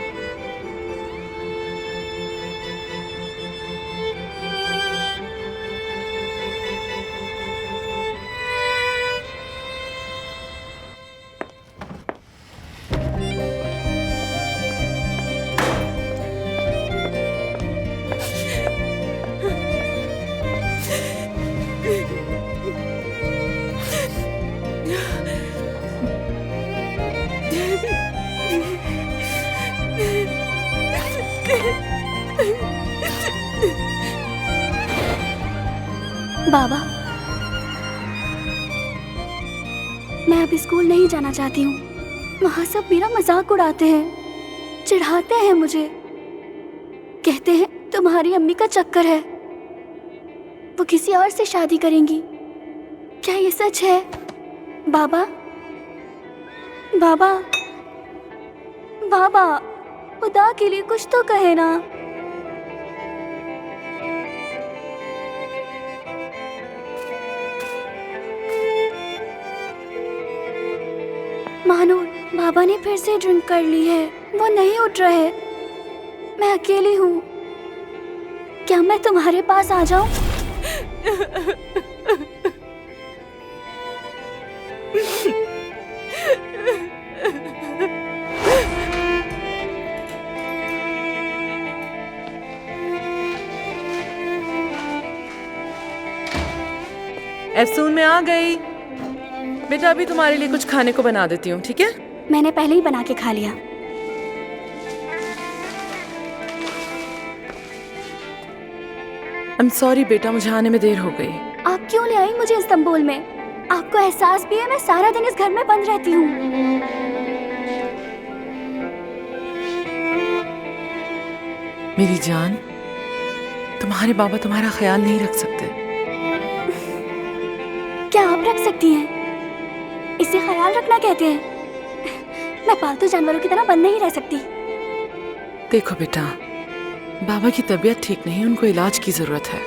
बाबा, मैं अब स्कूल नहीं जाना चाहती हूँ। वहाँ सब मेरा मजाक उड़ाते हैं, चिढ़ाते हैं मुझे। कहते हैं तुम्हारी अम्मी का चक्कर है, वो किसी और से शादी करेंगी। क्या ये सच है? बाबा, बाबा, बाबा, खुदा के लिए कुछ तो कहे ना। मानूर, बाबा ने फिर से ड्रिंक कर ली है। वो नहीं उठ रहे। मैं अकेली हूँ। क्या मैं तुम्हारे पास आ जाऊं?
एफसून में आ गई। बेटा, अभी तुम्हारे लिए कुछ खाने को बना देती हूँ, ठीक है?
मैंने पहले ही बना के खा लिया।
I'm sorry बेटा, मुझे आने में देर हो गई।
आप क्यों ले आई मुझे इस्तांबुल में? आपको एहसास भी है मैं सारा दिन इस घर में बंद रहती हूँ।
मेरी जान, तुम्हारे बाबा तुम्हारा ख्याल नहीं रख सकते।
क्या आप रख सकती हैं? इसे ख्याल रखना कहते हैं। मैं पालतू जानवरों की तरह बंद नहीं रह सकती।
देखो बेटा, बाबा की तबीयत ठीक नहीं, उनको इलाज की जरूरत है।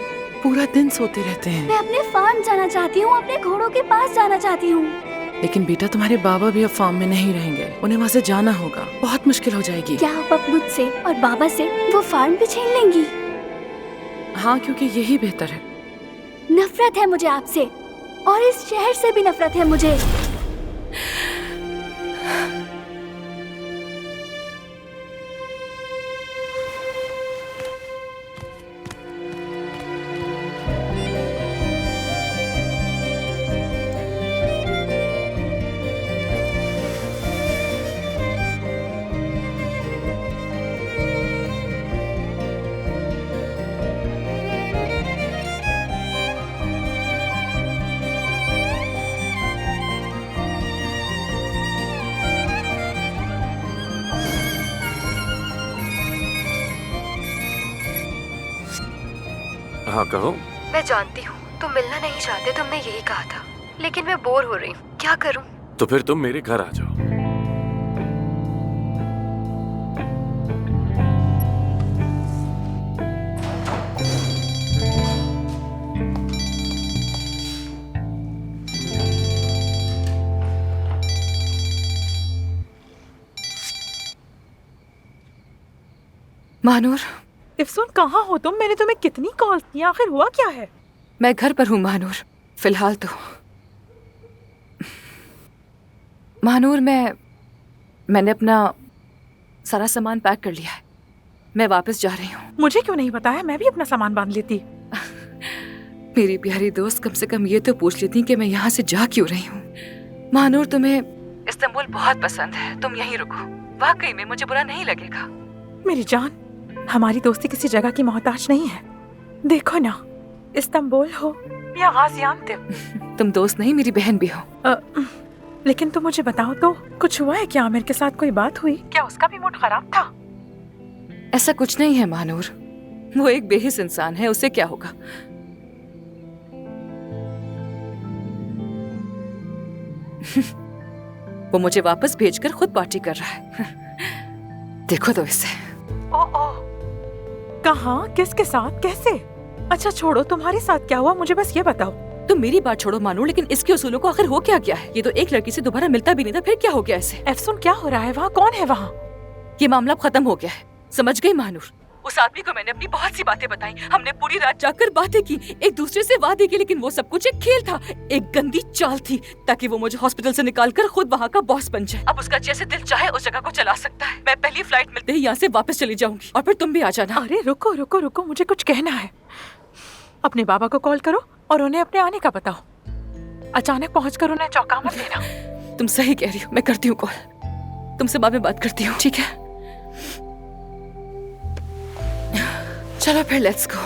पूरा दिन सोते रहते हैं।
मैं अपने फार्म जाना चाहती हूँ, अपने घोड़ों के पास जाना चाहती हूँ।
लेकिन बेटा, तुम्हारे बाबा भी अब फार्म में नहीं रहेंगे, उन्हें वहाँ से जाना होगा, बहुत मुश्किल हो जाएगी।
क्या आप अब मुझसे और बाबा से वो फार्म भी छीन लेंगी?
हाँ, क्योंकि यही बेहतर है।
नफरत है मुझे आपसे, और इस शहर से भी नफरत है मुझे।
हाँ कहो।
मैं जानती हूँ तुम मिलना नहीं चाहते, तुमने यही कहा था, लेकिन मैं बोर हो रही हूँ, क्या करूँ?
तो फिर तुम मेरे घर आ जाओ।
महानूर,
इफ्सून कहाँ हो तुम? मैंने तुम्हें कितनी कॉल की, आखिर हुआ क्या है?
मैं घर पर हूँ महानूर, फिलहाल तो। महानूर, मैंने अपना सारा सामान पैक कर लिया है, मैं वापस जा रही हूँ।
मुझे क्यों नहीं बताया? मैं भी अपना सामान बांध लेती।
मेरी प्यारी दोस्त, कम से कम ये तो पूछ लेती कि मैं यहाँ से जा क्यों रही हूँ। महानूर, तुम्हें इस्तांबुल बहुत पसंद है, तुम यहीं रुको, वाकई में मुझे बुरा नहीं लगेगा।
मेरी जान, हमारी दोस्ती किसी जगह की मोहताज नहीं है। देखो ना, इस्तांबुल हो या गाजियान्तेप,
तुम दोस्त नहीं, मेरी बहन भी हो।
लेकिन तुम मुझे बताओ तो, कुछ हुआ है क्या? आमिर के साथ कोई बात हुई क्या? उसका भी मूड खराब था?
ऐसा कुछ नहीं है महानूर, वो एक बेहिस इंसान है, उसे क्या होगा। वो मुझे वापस भेजकर खुद पार्टी कर रहा है। देखो तो इसे।
कहाँ, किसके साथ, कैसे? अच्छा छोड़ो, तुम्हारे साथ क्या हुआ मुझे बस ये बताओ।
तुम मेरी बात छोड़ो मानूर, लेकिन इसके उसूलों को आखिर हो क्या गया है? ये तो एक लड़की से दोबारा मिलता भी नहीं था, फिर क्या हो गया इसे?
एफसून, क्या हो रहा है वहाँ? कौन है वहाँ?
ये मामला खत्म हो गया है, समझ गई मानूर? उस आदमी को मैंने अपनी बहुत सी बातें बताई, हमने पूरी रात जाकर बातें की, एक दूसरे से वादे किए, लेकिन वो सब कुछ एक खेल था, एक गंदी चाल थी, ताकि वो मुझे हॉस्पिटल से निकालकर खुद वहाँ का बॉस बन जाए। अब उसका जैसे दिल चाहे उस जगह को चला सकता है। मैं पहली फ्लाइट मिलते ही यहाँ से वापस चली जाऊंगी, और फिर तुम भी आ जाना।
अरे रुको रुको रुको, मुझे कुछ कहना है। अपने बाबा को कॉल करो और उन्हें अपने आने का बताओ। अचानक पहुँचकर उन्हें चौंका मत देना।
तुम सही कह रही हो, मैं करती हूँ कॉल, तुमसे बाद में बात करती हूँ, ठीक है? चलो फिर, लेट्स गो।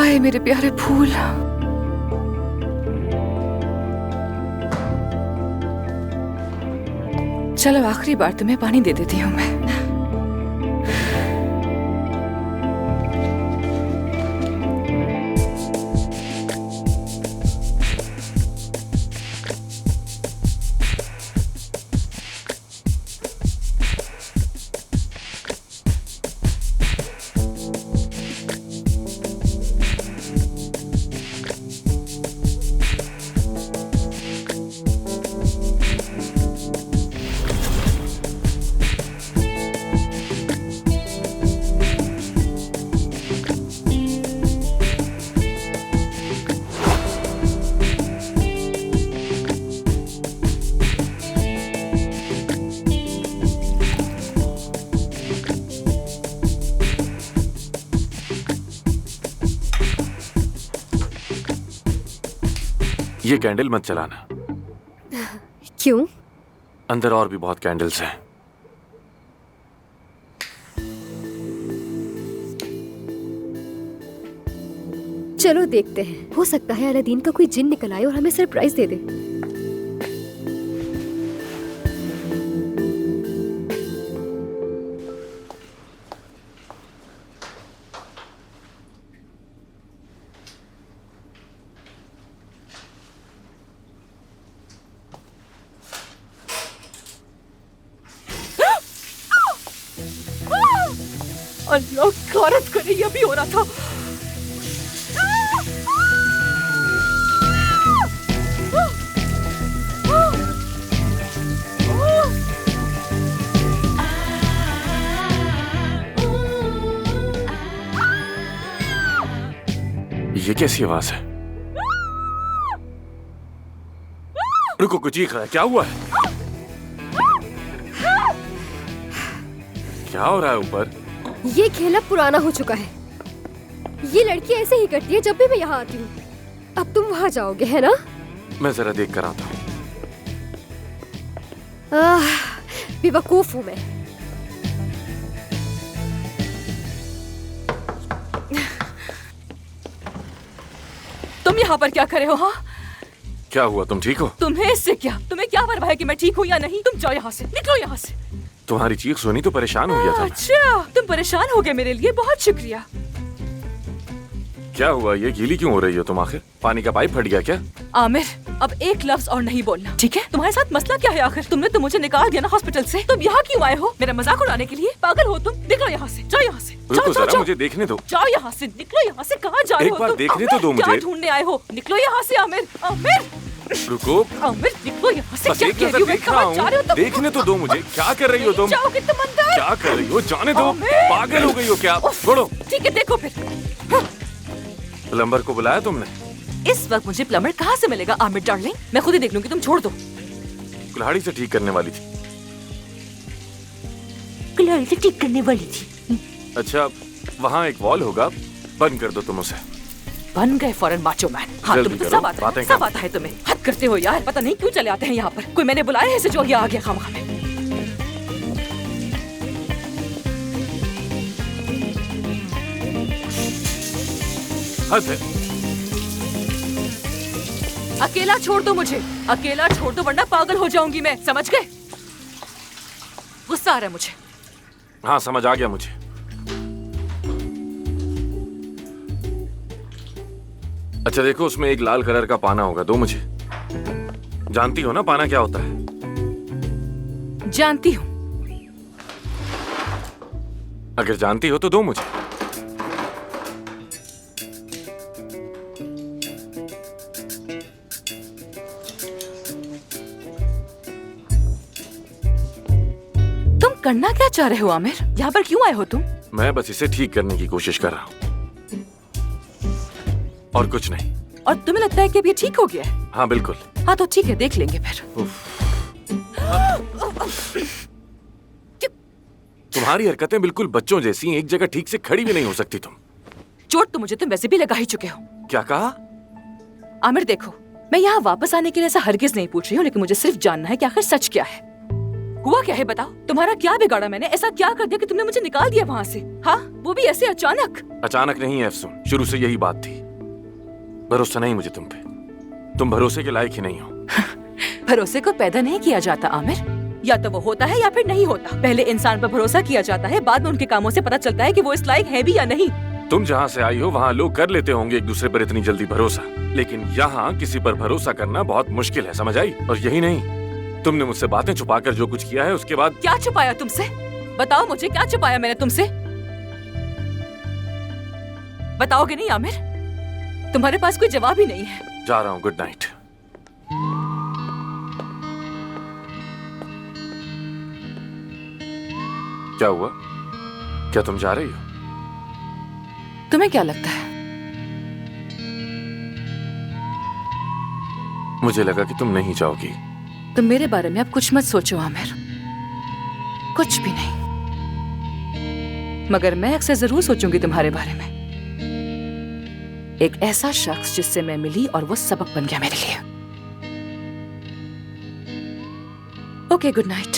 आए मेरे प्यारे फूल। चलो आखिरी बार तुम्हें पानी दे देती हूँ मैं।
ये कैंडल मत चलाना।
क्यों?
अंदर और भी बहुत कैंडल्स हैं।
चलो देखते हैं, हो सकता है अलादीन का कोई जिन निकल आए और हमें सरप्राइज दे दे।
अल्लाह गारत करे, ये भी हो रहा था।
ये कैसी आवाज है? रुको, कुछ चीख रहा है, क्या हुआ है? क्या हो रहा है ऊपर?
ये खेल अब पुराना हो चुका है। ये लड़की ऐसे ही करती है जब भी मैं यहाँ आती हूँ। अब तुम वहाँ जाओगे, है ना?
मैं जरा देख कर आता हूँ।
बेवकूफ हूँ मैं।
तुम यहाँ पर क्या कर रहे हो? हाँ,
क्या हुआ? तुम ठीक हो?
तुम्हें इससे क्या? तुम्हें क्या परवाह है कि मैं ठीक हूँ या नहीं? तुम जाओ यहाँ से, निकलो यहाँ से।
तुम्हारी चीख सुनी तो परेशान हो गया था।
अच्छा, तुम परेशान हो गए मेरे लिए, बहुत शुक्रिया।
क्या हुआ? ये गीली क्यों हो रही हो तुम? आखिर पानी का पाइप फट गया क्या?
आमिर, अब एक लफ्ज और नहीं बोलना, ठीक है? तुम्हारे साथ मसला क्या है आखिर? तुमने तो मुझे निकाल दिया ना हॉस्पिटल से। तुम यहाँ क्यों आए हो? मेरा मजाक उड़ाने के लिए? पागल हो तुम? निकलो यहाँ से, जाओ यहाँ से।
रुको जरा, मुझे देखने दो।
जाओ यहाँ से, निकलो यहाँ से। कहाँ जा रहे हो?
एक बार देखने तो दो मुझे।
क्या ढूंढने आए हो? निकलो यहाँ से आमिर। आमिर
रुको,
आमिर निकलो यहाँ से।
बस
क्या
एक
कह
नजर
रही हो?
देख रहा
कहाँ जा रहे हो
हूँ,
तुम?
देखने तो दो मुझे। क्या कर रही हो तुम?
जाओगे तुम अंदर?
क्या कर रही हो? जाने दो। पागल हो गई हो क्या? छोड़ो।
ठीक है, देखो फिर।
प्लम्बर को बुलाया तुमने?
इस वक्त मुझे प्लम्बर कहाँ से मिलेगा आमिर डार्लिंग? मैं खुद ही देख लूंगी, तुम छोड़ दो।
कुल्हाड़ी से ठीक करने वाली थी।
कुल्हाड़ी से ठीक करने वाली थी?
अच्छा, वहाँ एक वॉल होगा, बंद कर दो तुम उसे।
बन गए फौरन माचो मैन। हाँ,
जल्दी
तुम्हें तो
करो,
सब आता है,
बातें
सब
करो।
आता है तुम्हें। हद करते हो यार, पता नहीं क्यों चले आते हैं यहाँ पर। कोई मैंने बुलाया है इसे जो ये आ गया खामखा में।
हद है।
अकेला छोड़ दो मुझे, अकेला छोड़ दो वरना पागल हो जाऊंगी मैं, समझ गए? गुस्सा आ रहा है मुझे।
हाँ, समझ आ गया मुझे। अच्छा देखो, उसमें एक लाल कलर का पाना होगा, दो मुझे। जानती हो ना पाना क्या होता है?
जानती हूँ।
अगर जानती हो तो दो मुझे।
तुम करना क्या चाह रहे हो आमिर? यहाँ पर क्यों आए हो तुम?
मैं बस इसे ठीक करने की कोशिश कर रहा हूँ, और कुछ नहीं।
और तुम्हें लगता है कि अब ये ठीक हो गया है?
हाँ बिल्कुल।
हाँ तो ठीक है, देख लेंगे फिर।
तुम्हारी हरकतें बिल्कुल बच्चों जैसी हैं, एक जगह ठीक से खड़ी भी नहीं हो सकती तुम।
चोट तो मुझे तुम वैसे भी लगा ही चुके हो।
क्या कहा?
आमिर देखो, मैं यहाँ वापस आने के लिए ऐसा हरगिज नहीं पूछ रही हूँ, लेकिन मुझे सिर्फ जानना है कि आखिर सच क्या है। हुआ क्या है बताओ? तुम्हारा क्या बिगाड़ा मैंने? ऐसा क्या कर दिया कि तुमने मुझे निकाल दिया वहाँ से? हाँ, वो भी ऐसे अचानक।
अचानक नहीं है अफसून, शुरू से यही बात थी। भरोसा नहीं मुझे तुम पे, तुम भरोसे के लायक ही नहीं हो।
भरोसे को पैदा नहीं किया जाता आमिर, या तो वो होता है या फिर नहीं होता। पहले इंसान पर भरोसा किया जाता है, बाद में उनके कामों से पता चलता है कि वो इस लायक है भी या नहीं।
तुम जहाँ से आई हो वहाँ लोग कर लेते होंगे एक दूसरे पर इतनी जल्दी भरोसा, लेकिन यहाँ किसी पर भरोसा करना बहुत मुश्किल है, समझ आई? और यही नहीं, तुमने मुझसे बातें छुपाकर जो कुछ किया है उसके बाद।
क्या छुपाया तुमसे? बताओ मुझे, क्या छुपाया मैंने तुमसे? बताओगे नहीं आमिर? तुम्हारे पास कोई जवाब ही नहीं है।
जा रहा हूँ, गुड नाइट। क्या हुआ? क्या तुम जा रही हो?
तुम्हें क्या लगता है?
मुझे लगा कि तुम नहीं जाओगी।
तुम मेरे बारे में अब कुछ मत सोचो आमिर, कुछ भी नहीं। मगर मैं अक्सर जरूर सोचूंगी तुम्हारे बारे में। एक ऐसा शख्स जिससे मैं मिली और वो सबक बन गया मेरे लिए। Okay, good night.